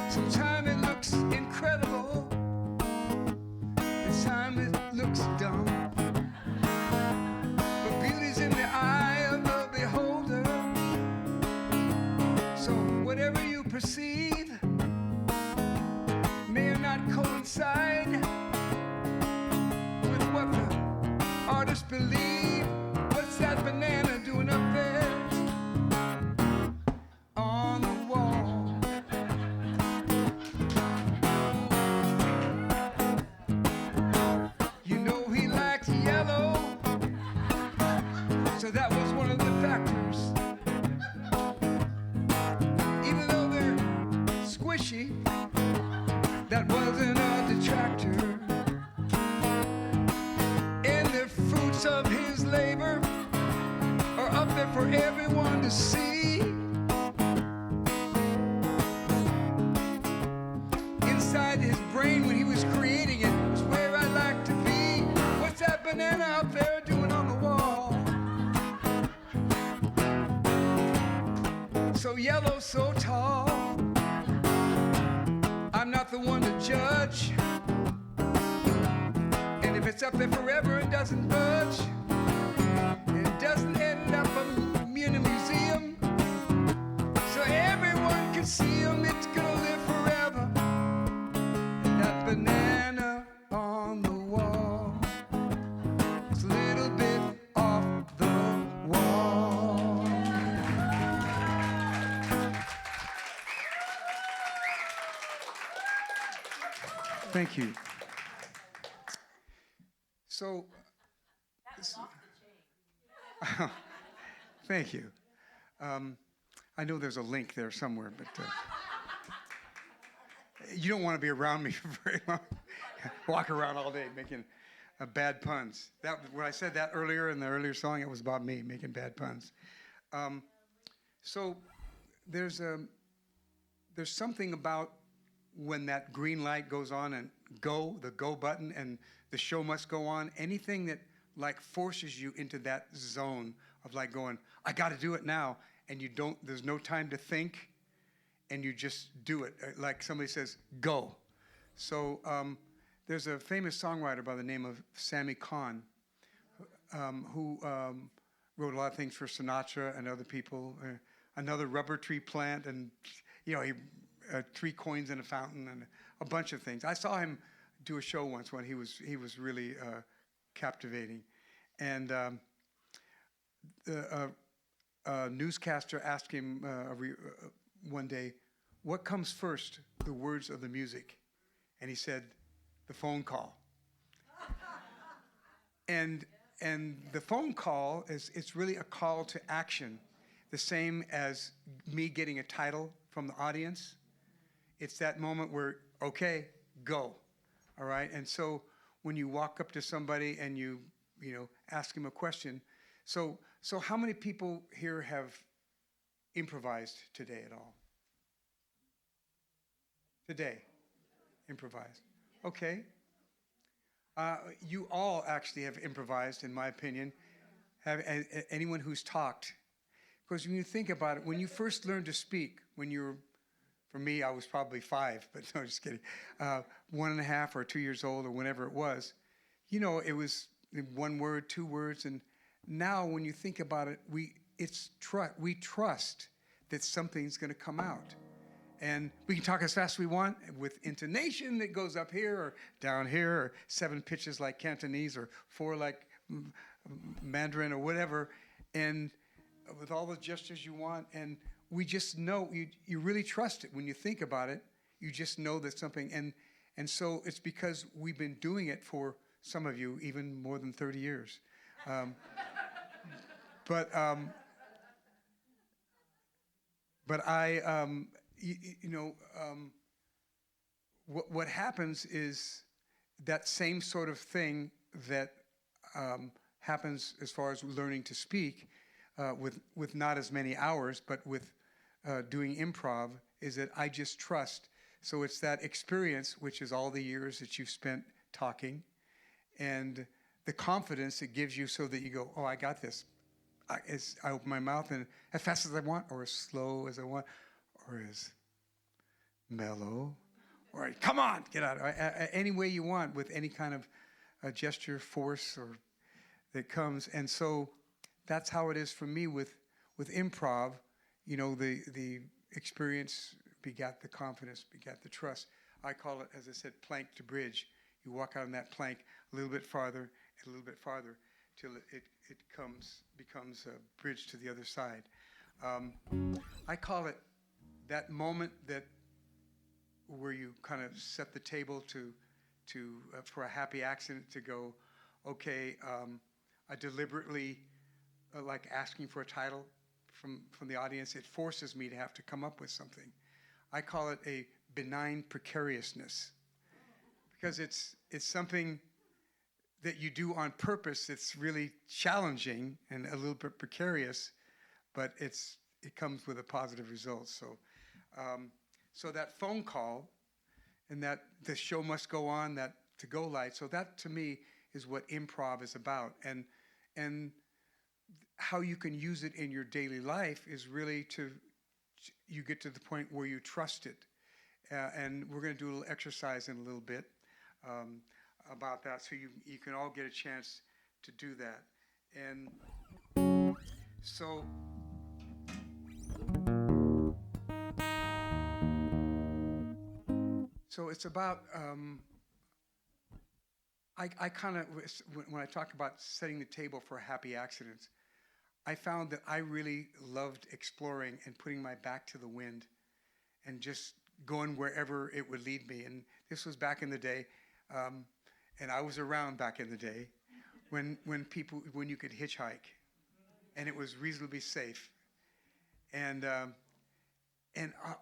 Sometimes it looks incredible. Sometimes it looks dumb. But beauty's in the eye of the beholder. whatever you perceive may not coincide with what the artists believe. What's that banana doing up there on the wall? You know he likes yellow, so that was one of the factors. Even though they're squishy, that wasn't a detractor. And the fruits of his labor are up there for everyone to see. Inside his brain when he was creating it was where I like to be. What's that banana up there doing on the wall? So yellow, so tall. I'm not the one to judge. And if it's up there forever, it doesn't budge. It doesn't end up in a museum. So everyone can see him, it's gonna live forever. That banana on the wall. It's a little bit off the wall. Thank you. So, thank you. I know there's a link there somewhere, but you don't want to be around me for very long. Walk around all day making bad puns. When I said that earlier in the earlier song, it was about me making bad puns. So there's something about when that green light goes on and the go button, and the show must go on. Anything that like forces you into that zone of like going, I got to do it now, and there's no time to think, and you just do it. Like somebody says, go. So there's a famous songwriter by the name of Sammy Cahn, who wrote a lot of things for Sinatra and other people. Another rubber tree plant, and he 3 coins in a fountain, and a bunch of things. I saw him do a show once when he was really captivating, and a newscaster asked him one day, what comes first, the words or the music? And he said, the phone call. and the phone call it's really a call to action, the same as me getting a title from the audience. It's that moment where, okay, go, all right? And so when you walk up to somebody and you ask him a question, so how many people here have improvised today at all? Today, improvised. Okay. You all actually have improvised, in my opinion. Anyone who's talked. Because when you think about it, when you first learned to speak, for me, I was probably 5, but no, just kidding. 1.5 or 2 years old or whenever it was, it was 1 word, 2 words. And now when you think about it, we trust that something's going to come out. And we can talk as fast as we want with intonation that goes up here or down here, or 7 pitches like Cantonese or 4 like Mandarin or whatever, and with all the gestures you want. And we just know, you really trust it. When you think about it, you just know that something, and so it's because we've been doing it for some of you even more than 30 years. But what happens is that same sort of thing that happens as far as learning to speak, with not as many hours, but with doing improv, is that I just trust. So it's that experience, which is all the years that you've spent talking, and the confidence it gives you so that you go, oh, I got this. I open my mouth, and as fast as I want, or as slow as I want, or as mellow, or come on, get out. Any way you want, with any kind of gesture, force, or that comes. And so that's how it is for me with improv. The experience begat the confidence, begat the trust. I call it, as I said, plank to bridge. You walk out on that plank a little bit farther and a little bit farther till it becomes a bridge to the other side. I call it that moment where you kind of set the table for a happy accident to go, okay, I deliberately like asking for a title from the audience. It forces me to have to come up with something. I call it a benign precariousness, because it's something that you do on purpose. It's really challenging and a little bit precarious, but it comes with a positive result. So that phone call, and that the show must go on, that to-go light. So that to me is what improv is about, and how you can use it in your daily life is really you get to the point where you trust it. And we're going to do a little exercise in a little bit about that, so you can all get a chance to do that. And so it's about, I kind of, when I talk about setting the table for happy accidents, I found that I really loved exploring and putting my back to the wind and just going wherever it would lead me. And this was back in the day, and I was around back in the day when you could hitchhike, and it was reasonably safe. And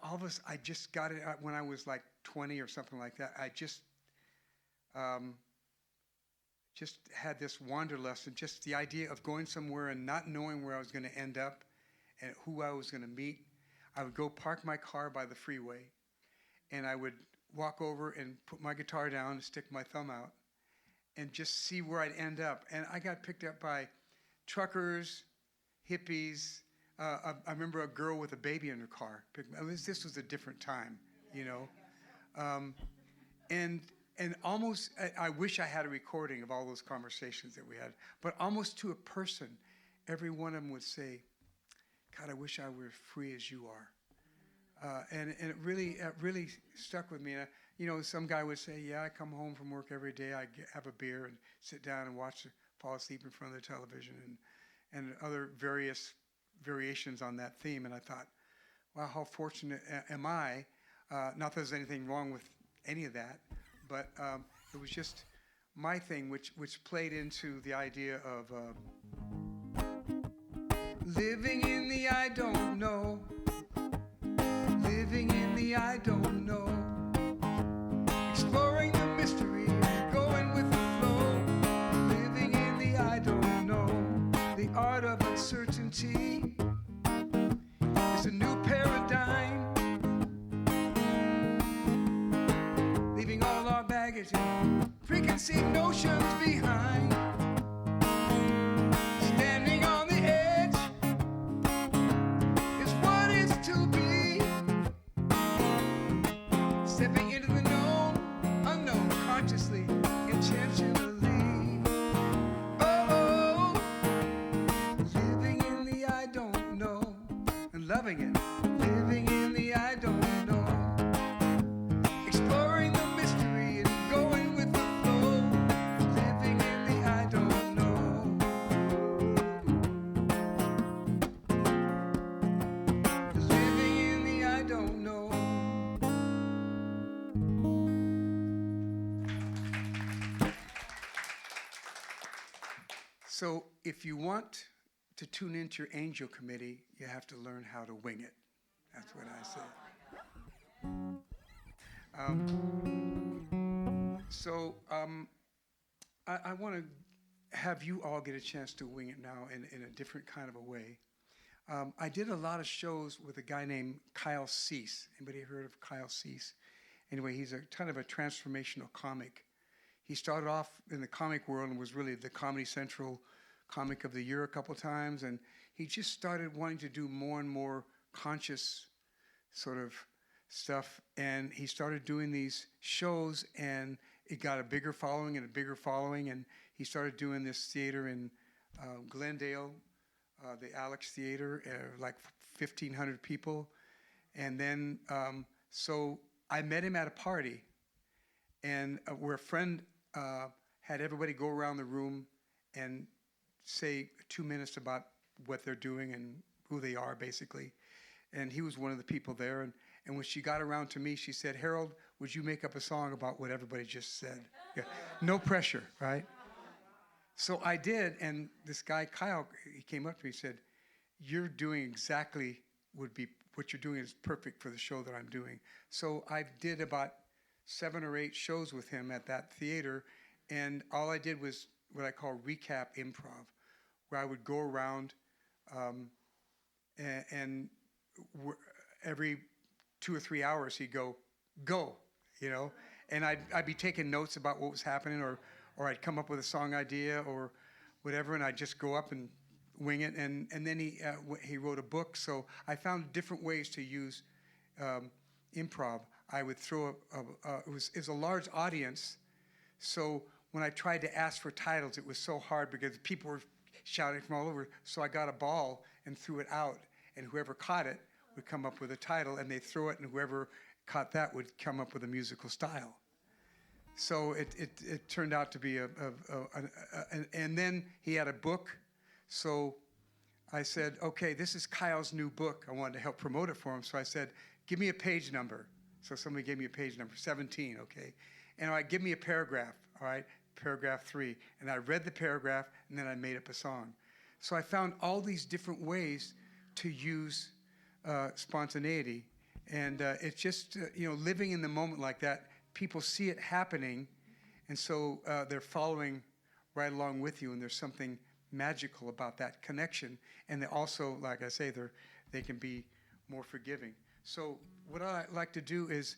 all of us, I just got it when I was like 20 or something like that. I just had this wanderlust, and just the idea of going somewhere and not knowing where I was going to end up and who I was going to meet. I would go park my car by the freeway, and I would walk over and put my guitar down and stick my thumb out and just see where I'd end up. And I got picked up by truckers, hippies. I remember a girl with a baby in her car. This was a different time, you know. And almost, I wish I had a recording of all those conversations that we had, but almost to a person, every one of them would say, God, I wish I were free as you are. And it really stuck with me. You know, some guy would say, yeah, I come home from work every day, have a beer and sit down and fall asleep in front of the television, and other variations on that theme. And I thought, wow, how fortunate am I? Not that there's anything wrong with any of that, but it was just my thing, which played into the idea of living in the I don't know, living in the I don't know, exploring the mystery, going with the flow, living in the I don't know, the art of uncertainty is a new paradigm, leaving all our baggage and preconceived notions behind, standing on the edge is what is to be, stepping into the known, unknown, consciously, intentionally. Oh, living in the I don't know and loving it, living in the I don't know, exploring the mystery and going with the flow, living in the I don't know, living in the I don't know. So if you want to tune into your angel committee, you have to learn how to wing it. That's what I said. I want to have you all get a chance to wing it now in a different kind of a way. I did a lot of shows with a guy named Kyle Cease. Anybody heard of Kyle Cease? Anyway, he's a kind of a transformational comic. He started off in the comic world and was really the Comedy Central Comic of the Year a couple times, and he just started wanting to do more and more conscious sort of stuff, and he started doing these shows, and it got a bigger following and a bigger following, and he started doing this theater in Glendale, the Alex Theater, like 1,500 people, And then, so I met him at a party, and where a friend had everybody go around the room and say 2 minutes about what they're doing and who they are, basically. And he was one of the people there. And when she got around to me, she said, Harold, would you make up a song about what everybody just said? Yeah. No pressure, right? So I did, and this guy, Kyle, he came up to me and said, you're doing exactly what you're doing is perfect for the show that I'm doing. So I did about 7 or 8 shows with him at that theater, and all I did was what I call recap improv, where I would go around and every 2 or 3 hours he'd go, you know, and I'd be taking notes about what was happening, or I'd come up with a song idea or whatever, and I'd just go up and wing it, and then he wrote a book. So I found different ways to use improv. I would throw it was a large audience, so when I tried to ask for titles, it was so hard because people were shouting from all over. So I got a ball and threw it out, and whoever caught it would come up with a title, and they'd throw it, and whoever caught that would come up with a musical style. So it turned out to be and then he had a book. So I said, okay, this is Kyle's new book. I wanted to help promote it for him. So I said, give me a page number. So somebody gave me a page number, 17, okay? And all right, give me a paragraph, all right? Paragraph 3. And I read the paragraph, and then I made up a song. So I found all these different ways to use spontaneity. And it's just, living in the moment like that, people see it happening, and so they're following right along with you, and there's something magical about that connection. And they also, like I say, they can be more forgiving. So what I like to do is,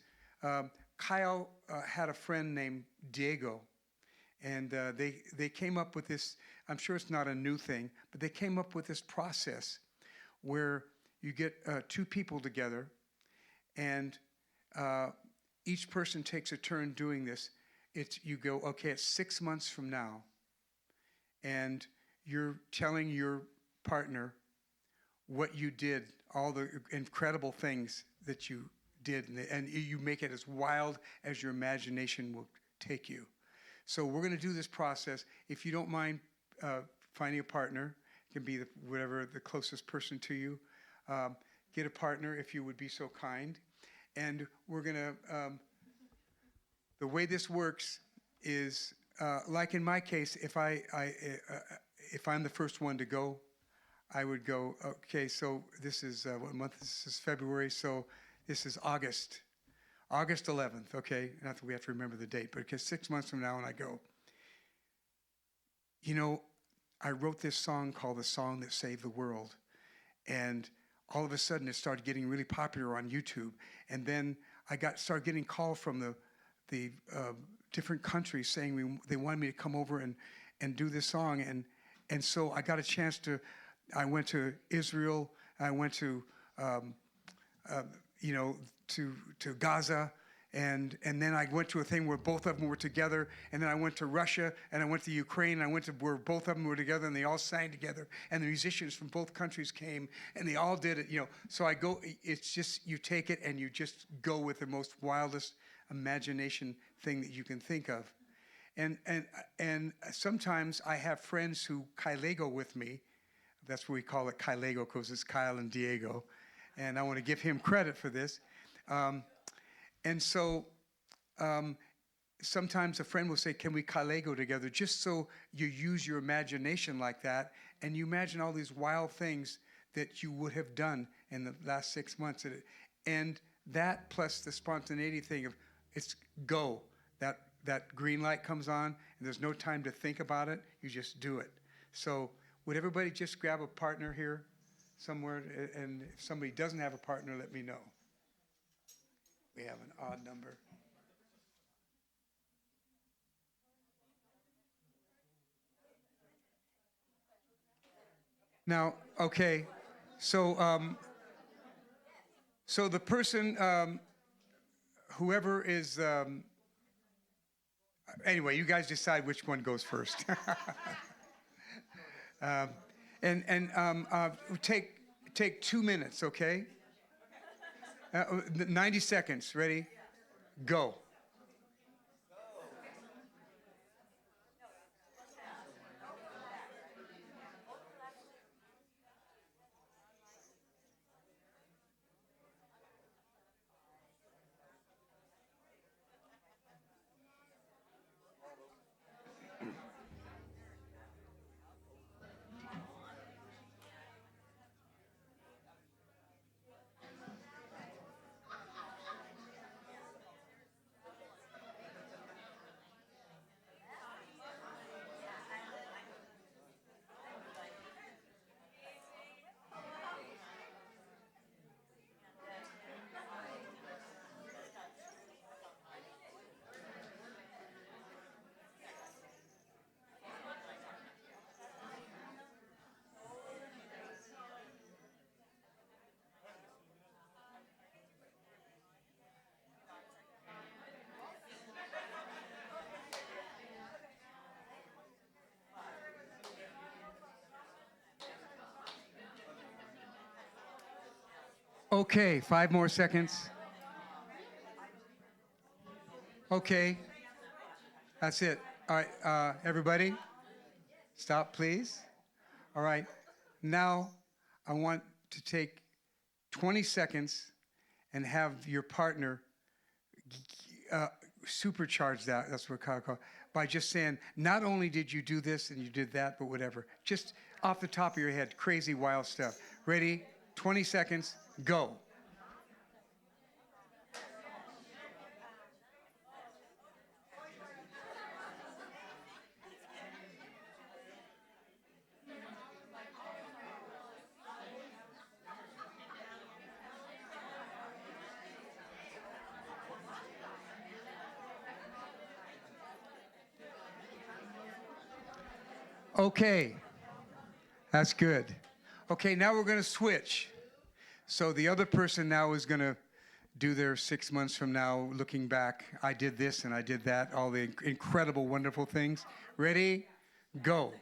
Kyle had a friend named Diego, and they came up with this, I'm sure it's not a new thing, but they came up with this process where you get 2 people together, and each person takes a turn doing this. You go, okay, it's 6 months from now, and you're telling your partner what you did, all the incredible things that you did, and you make it as wild as your imagination will take you. So we're going to do this process. If you don't mind finding a partner, it can be whatever the closest person to you. Get a partner if you would be so kind. And we're going to, the way this works is, like in my case, if I'm the first one to go, I would go, okay, so this is, what month? This is February, so this is August 11th, okay? Not that we have to remember the date, but because 6 months from now, and I go, I wrote this song called The Song That Saved the World, and all of a sudden it started getting really popular on YouTube, and then I started getting calls from the different countries saying they wanted me to come over and do this song, and so I got a chance to. I went to Israel. I went to to Gaza, and then I went to a thing where both of them were together, and then I went to Russia, and I went to Ukraine, and I went to where both of them were together, and they all sang together, and the musicians from both countries came, and they all did it, So I go, it's just, you take it, and you just go with the most wildest imagination thing that you can think of. And sometimes I have friends who Kailego with me. That's what we call it, Kailego, because it's Kyle and Diego, and I want to give him credit for this. And so sometimes a friend will say, can we Kailego together? Just so you use your imagination like that, and you imagine all these wild things that you would have done in the last 6 months. And that plus the spontaneity thing of it's go. That green light comes on, and there's no time to think about it. You just do it. So would everybody just grab a partner here somewhere? And if somebody doesn't have a partner, let me know. We have an odd number. Now, okay, so so the person, whoever is, anyway, you guys decide which one goes first. Take 2 minutes, okay? 90 seconds. Ready? Go. Okay, 5 more seconds. Okay, that's it. All right, everybody, stop, please. All right, now I want to take 20 seconds and have your partner supercharge that. That's what I call by just saying, not only did you do this and you did that, but whatever. Just off the top of your head, crazy, wild stuff. Ready? 20 seconds, go. Okay, that's good. Okay, now we're going to switch. So the other person now is going to do their 6 months from now, looking back. I did this and I did that, all the incredible, wonderful things. Ready? Go.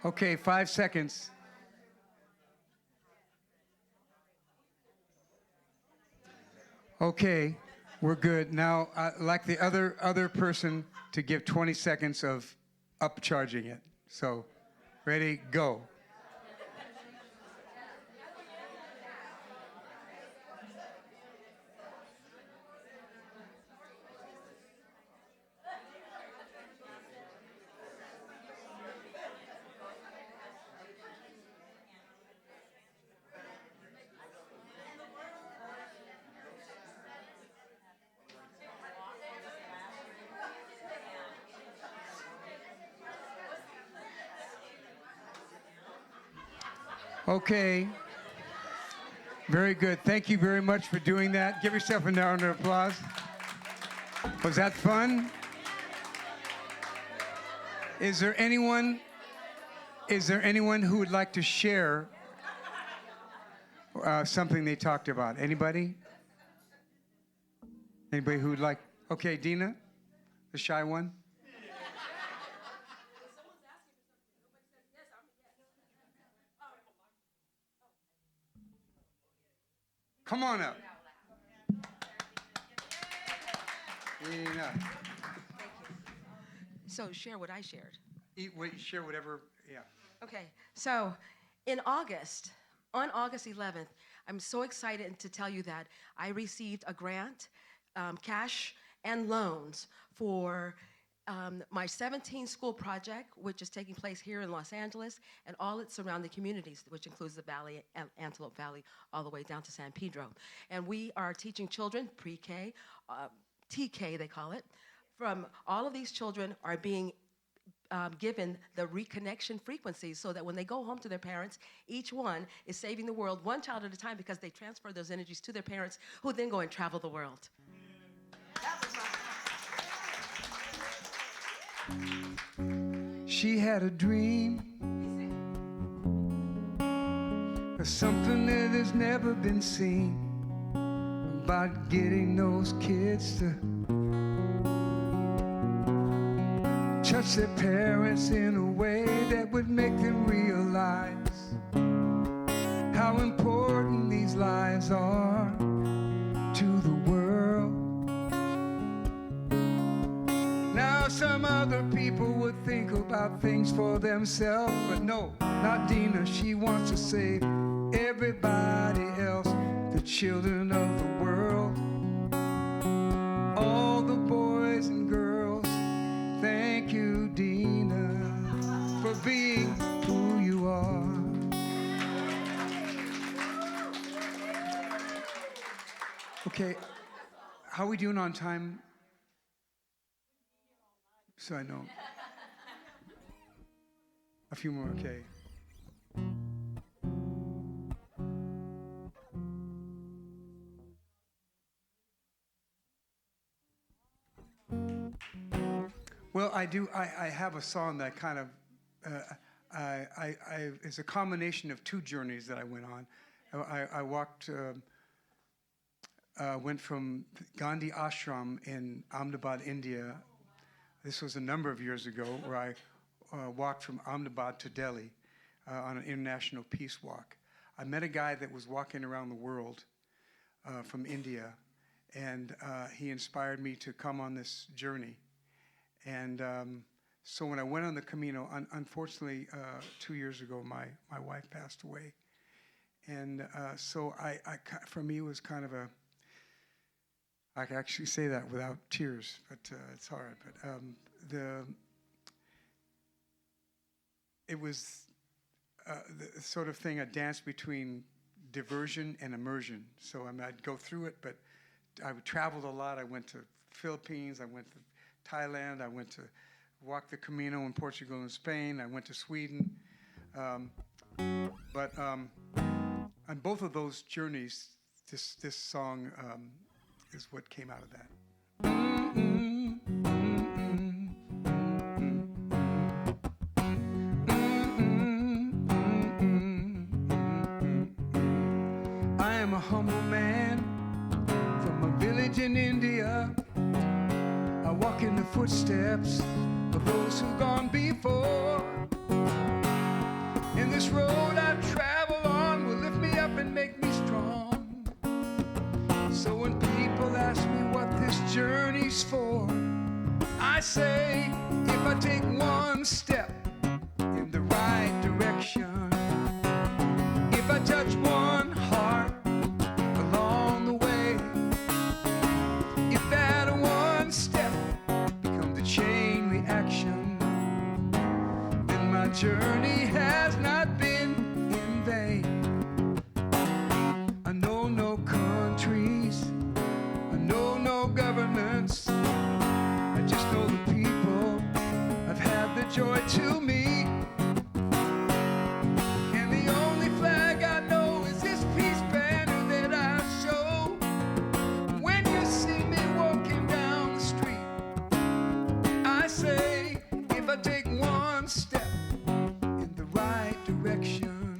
Okay, 5 seconds. Okay, we're good. Now, I'd like the other person to give 20 seconds of upcharging it. So, ready, go. Okay. Very good. Thank you very much for doing that. Give yourself a round of applause. Was that fun? Is there anyone who would like to share something they talked about? Anybody? Anybody who would like? Okay, Dina, the shy one. Come on up. Dina. So share what I shared. Share whatever Yeah. Okay, so on August 11th, I'm so excited to tell you that I received a grant, cash and loans for my 17 school project, which is taking place here in Los Angeles and all its surrounding communities, which includes the Valley, Antelope Valley, all the way down to San Pedro. And we are teaching children, pre-K, TK they call it, from all of these children are being given the reconnection frequencies so that when they go home to their parents, each one is saving the world one child at a time because they transfer those energies to their parents who then go and travel the world. She had a dream of something that has never been seen, about getting those kids to touch their parents in a way that would make them realize how important these lives are to the world. Now some other people would think about things for themselves, but no, not Dina. She wants to save everybody else, the children of the world, all the boys and girls. Thank you, Dina, for being who you are. Okay, how are we doing on time? So I know. A few more, okay. Well, I have a song that kind of, it's a combination of two journeys that I went on. I went from Gandhi Ashram in Ahmedabad, India. This was a number of years ago, where I walked from Ahmedabad to Delhi on an international peace walk. I met a guy that was walking around the world from India, and he inspired me to come on this journey. And so when I went on the Camino, unfortunately, 2 years ago, my wife passed away. And so for me, it was kind of I can actually say that without tears, but it's hard. But it was the sort of thing, a dance between diversion and immersion. So I'd go through it, but I traveled a lot. I went to Philippines, I went to Thailand, I went to walk the Camino in Portugal and Spain, I went to Sweden. But on both of those journeys, this song is what came out of that. I am a humble man from a village in India. I walk in the footsteps of those who've gone before. And this road I travel on will lift me up and make me strong. So when people ask me what this journey's for, I say, if I take one step in the right direction, if I touch one heart along the way, if that one step becomes a chain reaction, then my journey has not been in vain. I know no countries, I know no governments, I just know the people have had the joy to me. And the only flag I know is this peace banner that I show. When you see me walking down the street, I say, if I take one step in the right direction,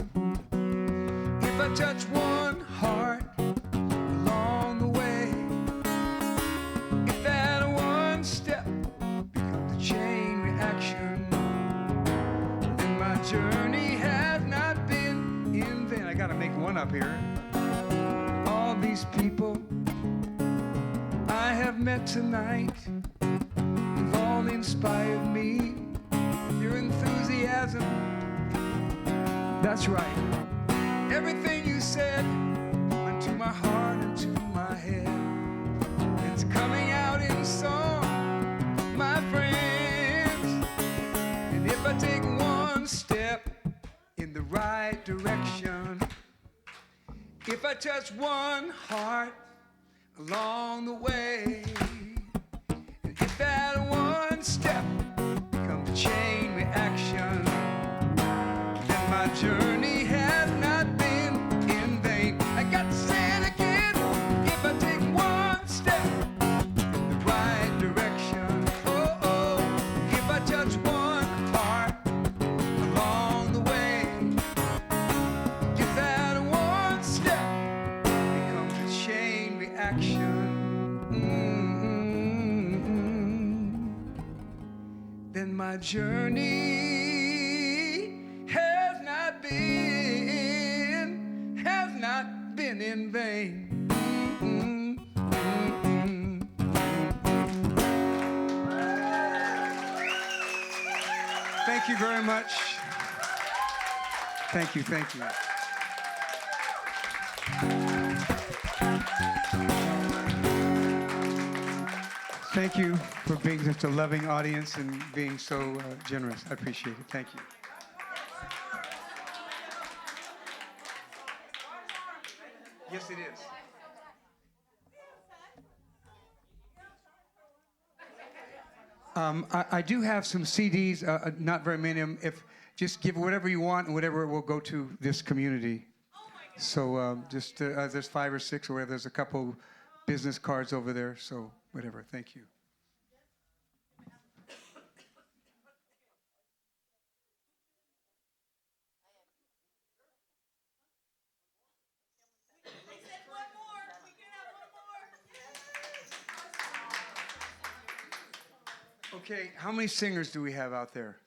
if I touch one heart along the way, if that one step becomes a chain reaction, then my journey has not been in vain. I gotta make one up here. All these people I have met tonight, you've all inspired me. Your enthusiasm That's right. Everything you said unto my heart and to my head, it's coming out in song, my friends. And if I take one step in the right direction, if I touch one heart along the way, and if that one step becomes a chain reaction, then my journey has not been in vain. I got to say it again. If I take one step in the right direction, oh, oh, if I touch one heart along the way, if that one step becomes a chain reaction, then my journey has not been in vain. Thank you very much. Thank you, thank you. Thank you for being such a loving audience and being so generous. I appreciate it. Thank you. Yes, it is. I do have some CDs, not very many of them. If just give whatever you want, and whatever will go to this community. So just there's 5 or 6 or whatever. There's a couple business cards over there. So whatever. Thank you. Okay, how many singers do we have out there?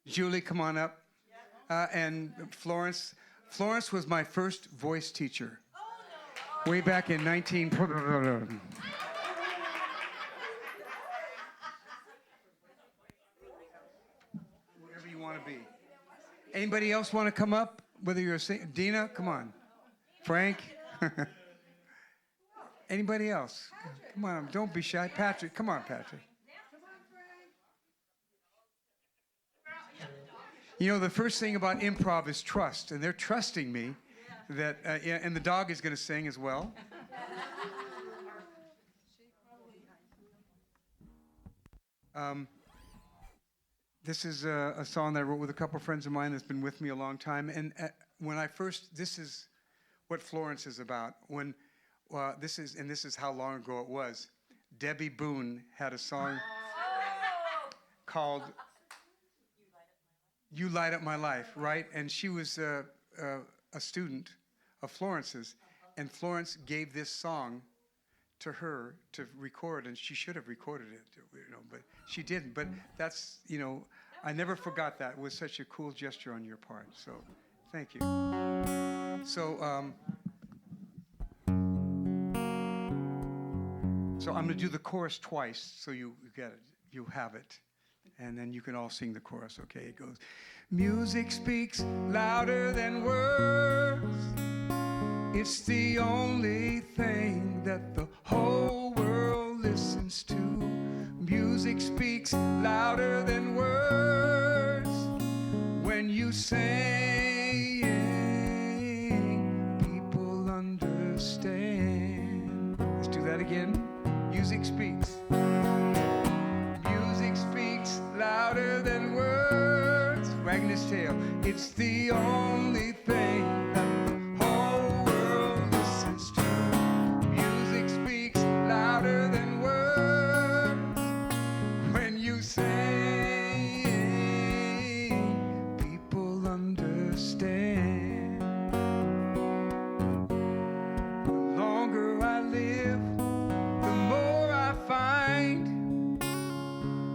Julie, come on up. And Florence. Florence was my first voice teacher. Way back in 19... Whatever you want to be. Anybody else want to come up? Whether you're a singer? Dina, come on. Frank? Anybody else? Come on, don't be shy. Patrick, come on, Patrick. You know, the first thing about improv is trust, and they're trusting me that, and the dog is going to sing as well. This is a song that I wrote with a couple friends of mine that's been with me a long time, and when I first, this is what Florence is about. When this is how long ago it was. Debbie Boone had a song called "You Light Up My Life," right? And she was a student of Florence's, and Florence gave this song to her to record, and she should have recorded it, you know, but she didn't. But that's, you know, I never forgot that. It was such a cool gesture on your part. So, thank you. So I'm going to do the chorus twice, so you get it, you have it. And then you can all sing the chorus, okay? It goes, music speaks louder than words. It's the only thing that the whole world listens to. Music speaks louder than words. When you sing, people understand. Let's do that again. Music speaks. Music speaks louder than words. Wagging his tail. It's the only thing that the whole world listens to. Music speaks louder than words. When you sing, people understand. The longer I live, the more I find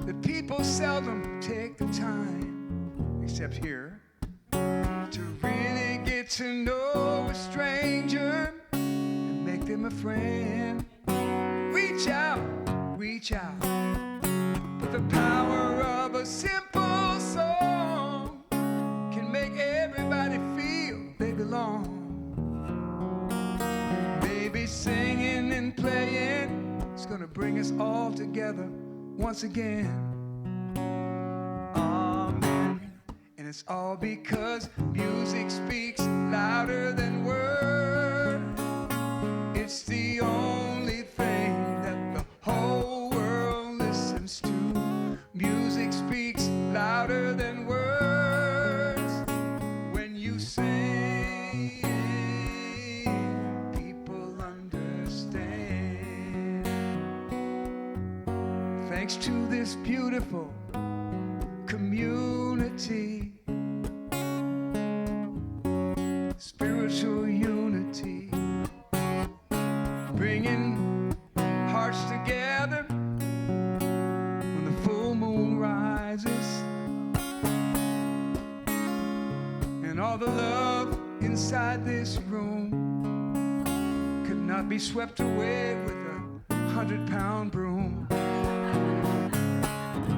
that people seldom take the time, except here, to really get to know a stranger and make them a friend. Reach out, reach out. But the power of a simple together once again. Amen. And it's all because music speaks louder than words. It's the only thing that the whole world listens to. Music speaks louder than words. When you sing, people understand. Thanks to this beautiful community, spiritual unity, bringing hearts together when the full moon rises, and all the love inside this room could not be swept away with a 100-pound broom.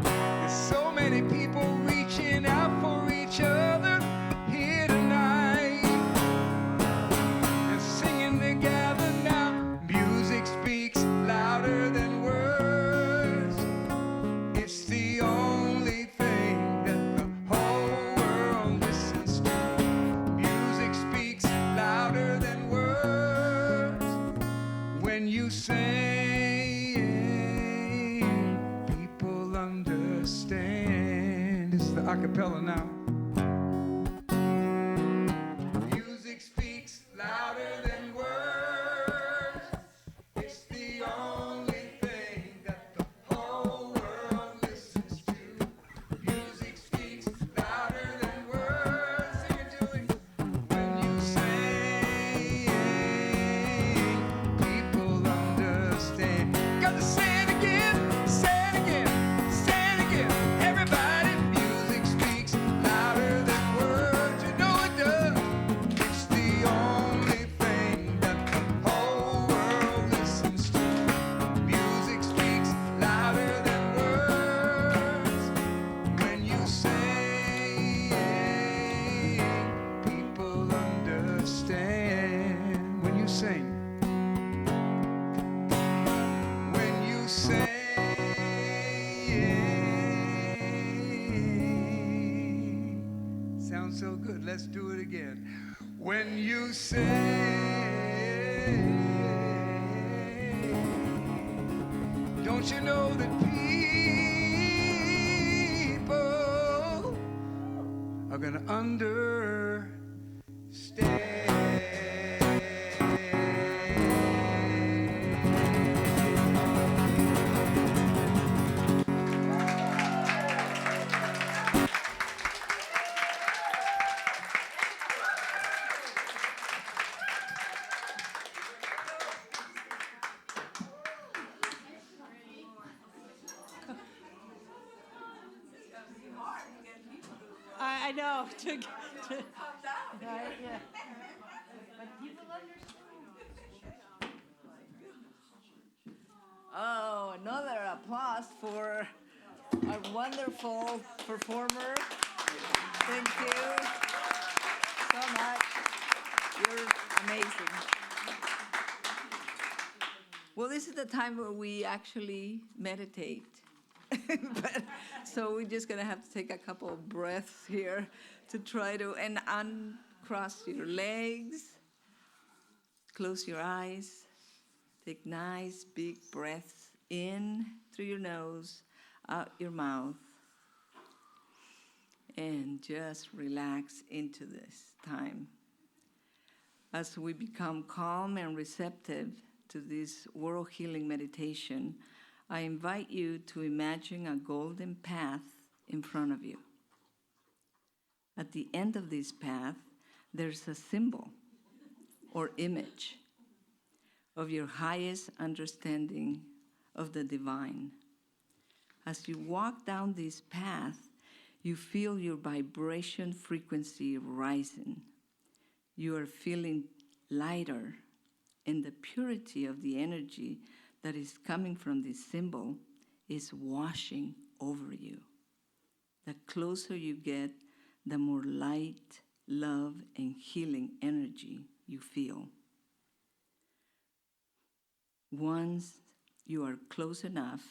There's so many people reaching out for each other here tonight and singing together now. Music speaks louder than words. It's the only thing that the whole world listens to. Music speaks louder than words. When you sing, people understand. This is the acapella now. Music speaks louder than words. It's the only thing that the whole world listens to. Music speaks louder than words. Sing it, Julie. When you sing, people understand. Got to say it again, say it again, say it again. Everybody, music speaks louder than words. You know it does. It's the only thing that the whole world listens to. Music speaks louder than words. When you sing, people understand. When you sing, when you sing, sounds so good. Let's do it again. When you sing, don't you know that people are gonna understand? I know. Right, yeah. Oh, another applause for our wonderful performer. Thank you so much. You're amazing. Well, this is the time where we actually meditate. So we're just going to have to take a couple of breaths here to try to, and uncross your legs, close your eyes, take nice big breaths in through your nose, out your mouth, and just relax into this time. As we become calm and receptive to this world healing meditation, I invite you to imagine a golden path in front of you. At the end of this path, there's a symbol or image of your highest understanding of the divine. As you walk down this path, you feel your vibration frequency rising. You are feeling lighter, and the purity of the energy that is coming from this symbol is washing over you. The closer you get, the more light, love, and healing energy you feel. Once you are close enough,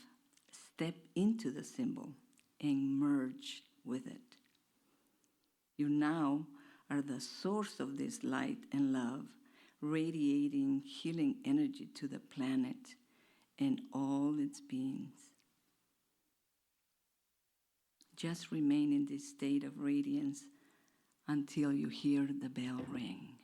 Step into the symbol and merge with it. You now are the source of this light and love, radiating healing energy to the planet and all its beings. Just remain in this state of radiance until you hear the bell ring.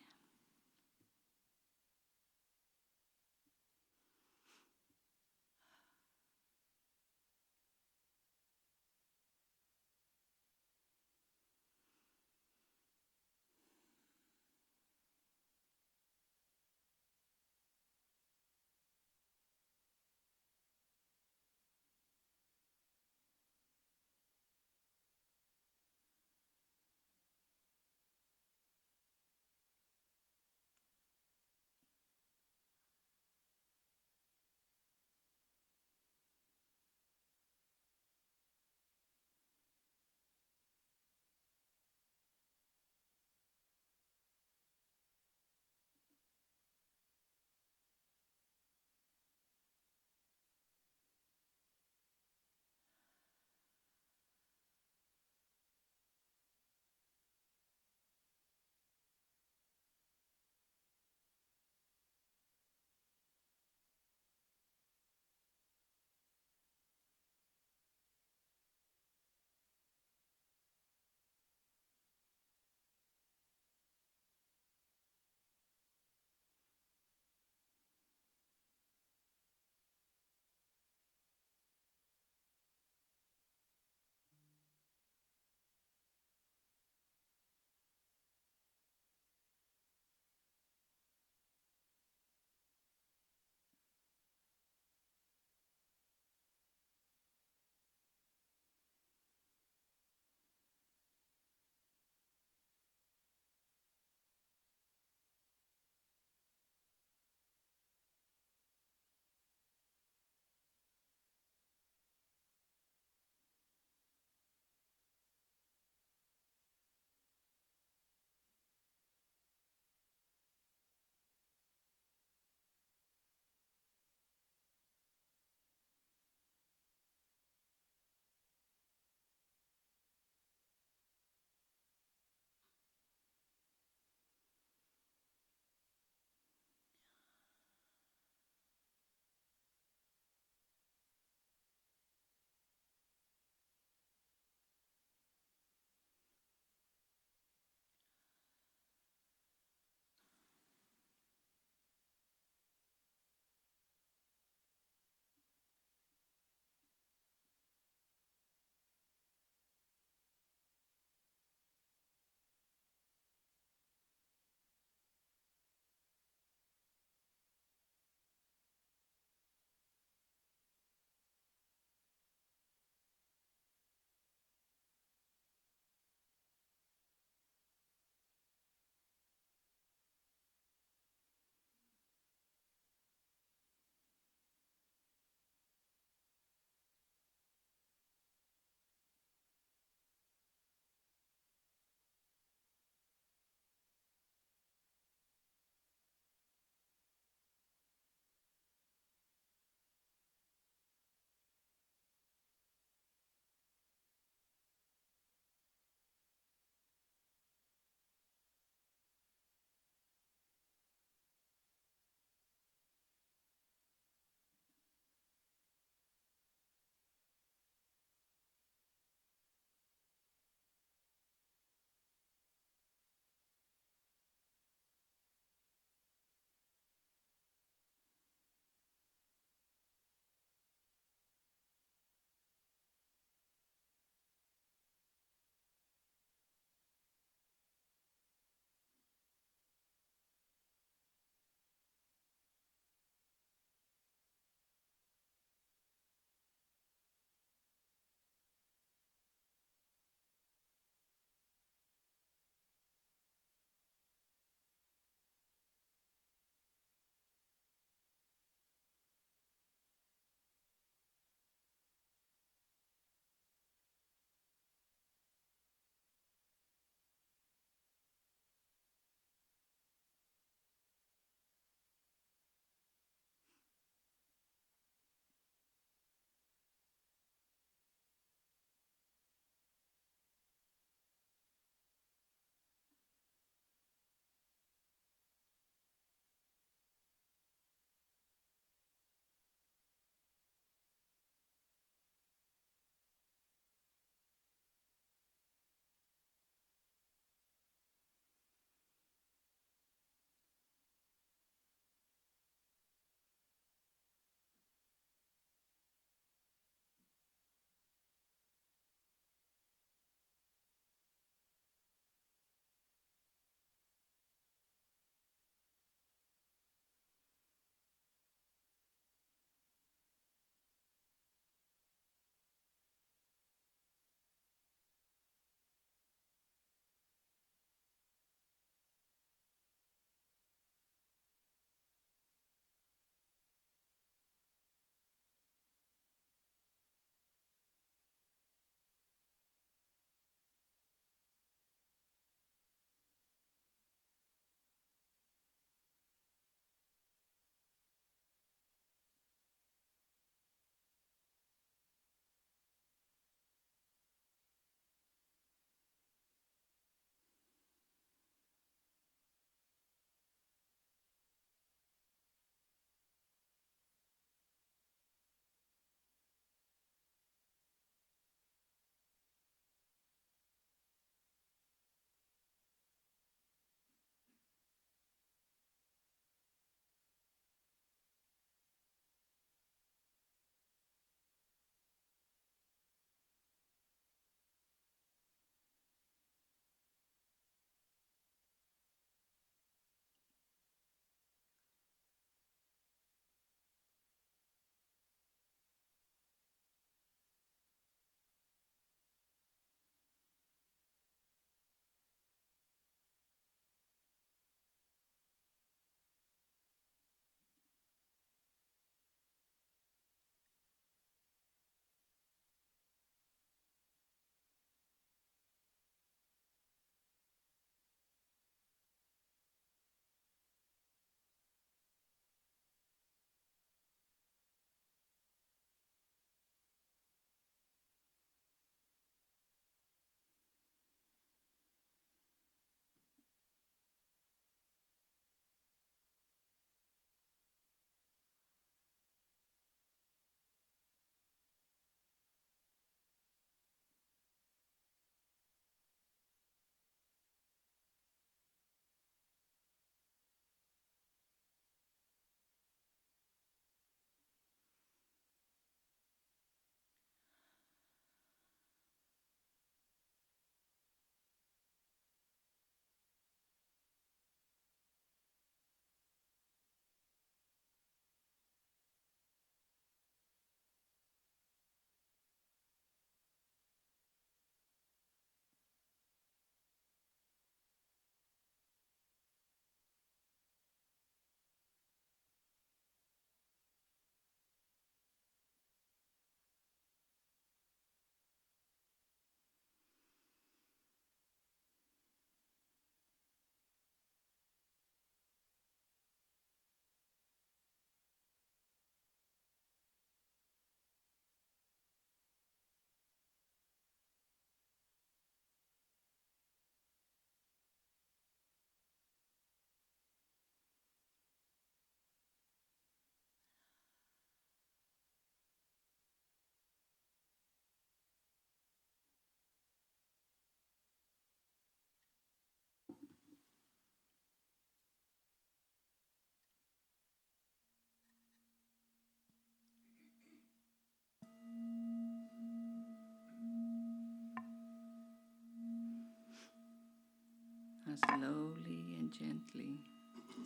Now slowly and gently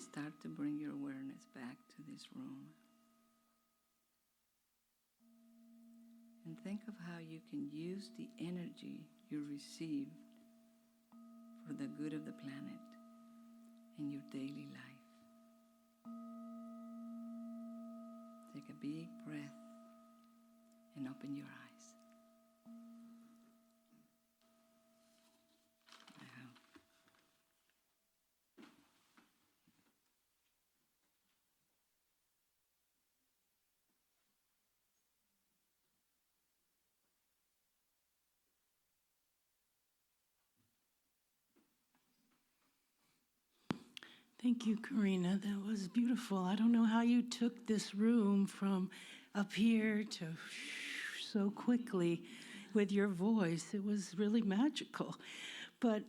start to bring your awareness back to this room. And think of how you can use the energy you received for the good of the planet in your daily life. Take a big breath and open your eyes. Wow. Thank you, Karina. That was beautiful. I don't know how you took this room from up here to so quickly with your voice. It was really magical. But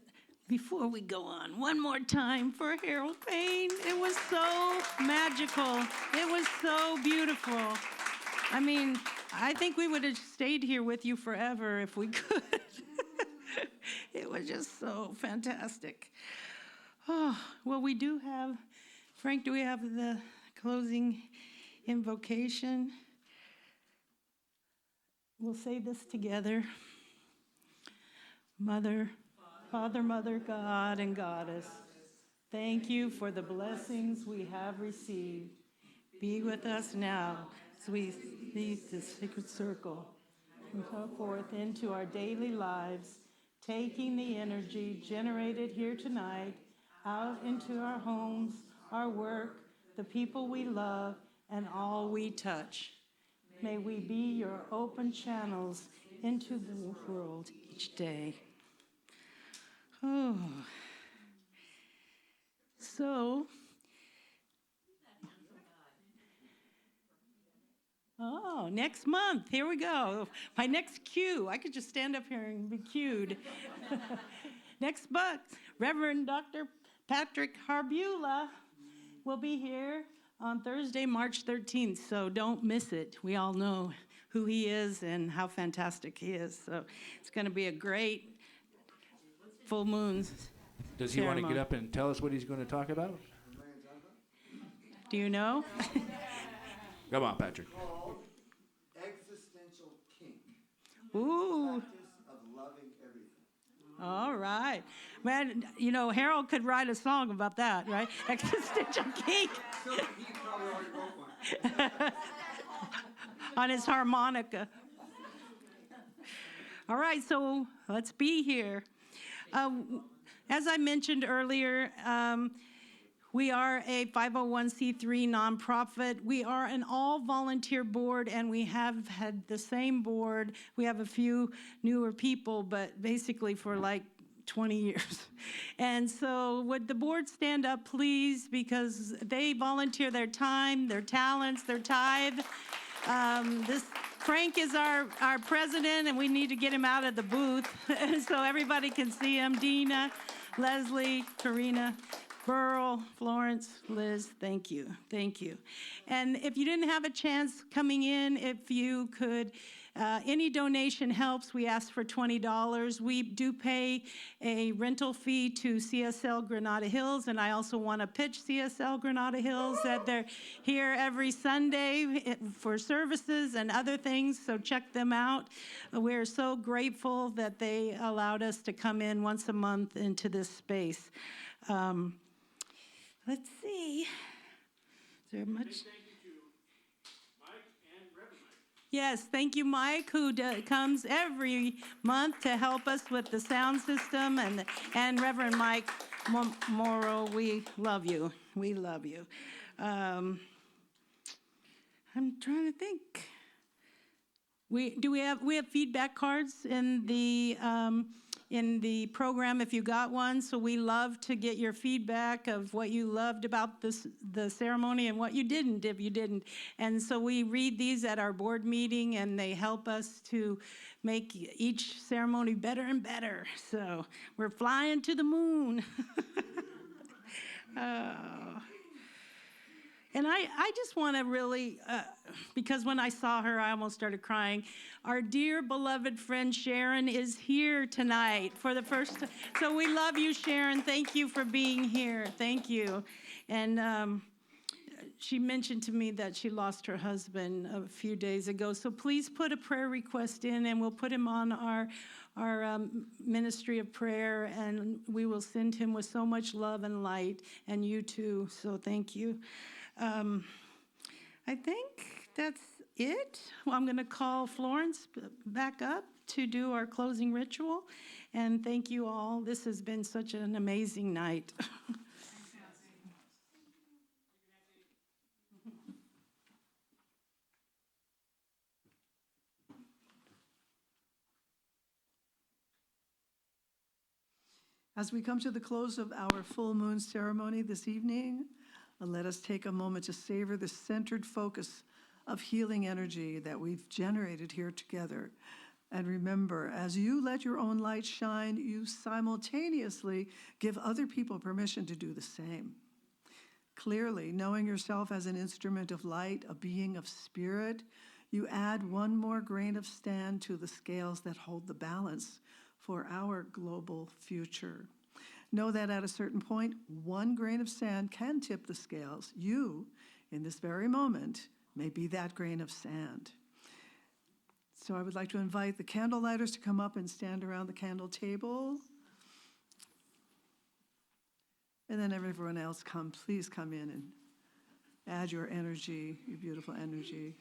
before we go on, one more time for Harold Payne. It was so magical. It was so beautiful. I mean, I think we would have stayed here with you forever if we could. It was just so fantastic. Oh, well, we do have, Frank, do we have the closing invocation? We'll say this together. Mother, Father, Mother, God, and Goddess, thank you for the blessings we have received. Be with us now as we leave this sacred circle and go forth into our daily lives, taking the energy generated here tonight out into our homes, our work, the people we love, and all we touch. May we be your open channels into the world each day. Oh. So, next month, here we go. My next cue, I could just stand up here and be cued. Next month, Reverend Dr. Patrick Harbula will be here on Thursday, March 13th, so don't miss it. We all know who he is and how fantastic he is, so it's going to be a great full moon Does he want to ceremony. get up and tell us what he's going to talk about? Do you know? Come on, Patrick. Called existential kink. Ooh. Practice of loving everything. All right. Man, you know, Harold could write a song about that, right? Existential kink. So he probably already wrote one. On his harmonica. All right, so let's be here. As I mentioned earlier, we are a 501c3 nonprofit. We are an all-volunteer board, and we have had the same board. We have a few newer people, but basically for like 20 years. And so would the board stand up, please, because they volunteer their time, their talents, their tithe. Frank is our president, and we need to get him out of the booth so everybody can see him. Dina, Leslie, Karina, Burl, Florence, Liz, thank you, thank you. And if you didn't have a chance coming in, if you could, any donation helps. We ask for $20. We do pay a rental fee to CSL Granada Hills, and I also want to pitch CSL Granada Hills that they're here every Sunday for services and other things, so check them out. We're so grateful that they allowed us to come in once a month into this space. Let's see. Is there much? Thank you to Mike and Reverend Mike. Yes, thank you, Mike, who comes every month to help us with the sound system, and Reverend Mike Morrow. We love you. We love you. I'm trying to think. We have feedback cards in the program if you got one, so we love to get your feedback of what you loved about the ceremony and what you didn't if you didn't. And so we read these at our board meeting, and they help us to make each ceremony better and better. So we're flying to the moon. Oh. And I just want to really, because when I saw her, I almost started crying. Our dear beloved friend Sharon is here tonight for the first time. So we love you, Sharon. Thank you for being here. Thank you. And she mentioned to me that she lost her husband a few days ago. So please put a prayer request in, and we'll put him on our ministry of prayer, and we will send him with so much love and light, and you too. So thank you. I think that's it. Well, I'm going to call Florence back up to do our closing ritual, and thank you all. This has been such an amazing night. As we come to the close of our full moon ceremony this evening, let us take a moment to savor the centered focus of healing energy that we've generated here together. And remember, as you let your own light shine, you simultaneously give other people permission to do the same. Clearly, knowing yourself as an instrument of light, a being of spirit, you add one more grain of sand to the scales that hold the balance for our global future. Know that at a certain point, one grain of sand can tip the scales. You, in this very moment, may be that grain of sand. So I would like to invite the candle lighters to come up and stand around the candle table. And then everyone else, please come in and add your energy, your beautiful energy.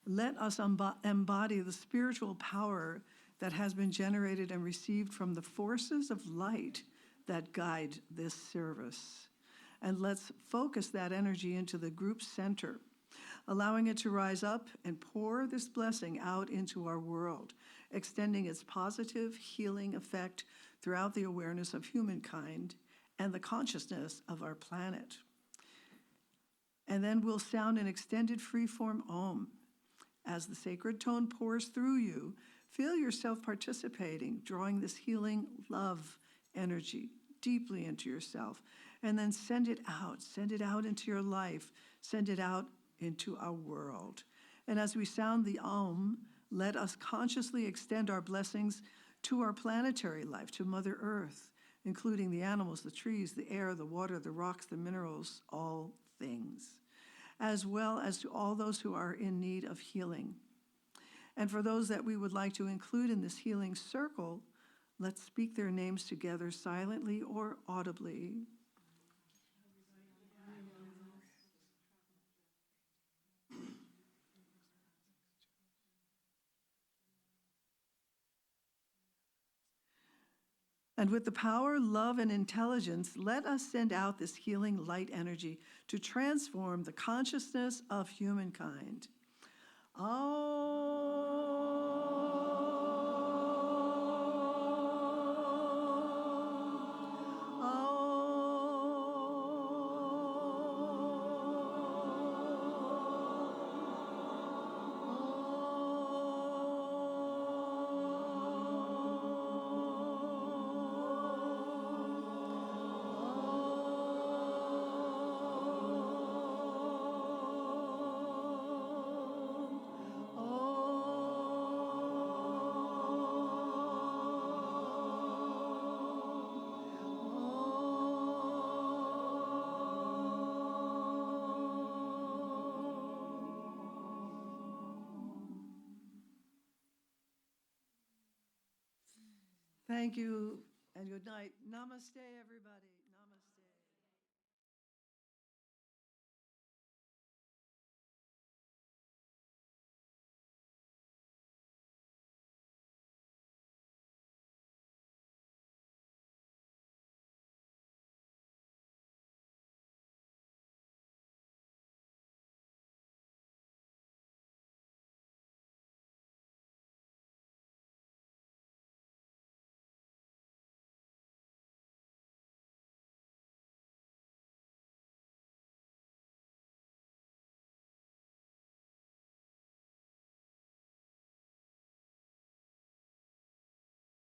Let us embody the spiritual power that has been generated and received from the forces of light that guide this service. And let's focus that energy into the group center, allowing it to rise up and pour this blessing out into our world, extending its positive healing effect throughout the awareness of humankind and the consciousness of our planet. And then we'll sound an extended free-form Om. As the sacred tone pours through you, feel yourself participating, drawing this healing love energy deeply into yourself, and then send it out into your life, send it out into our world. And as we sound the Om, let us consciously extend our blessings to our planetary life, to Mother Earth, including the animals, the trees, the air, the water, the rocks, the minerals, all things, as well as to all those who are in need of healing. And for those that we would like to include in this healing circle, let's speak their names together silently or audibly. And with the power, love, and intelligence, let us send out this healing light energy to transform the consciousness of humankind. Thank you, and good night. Namaste, everybody.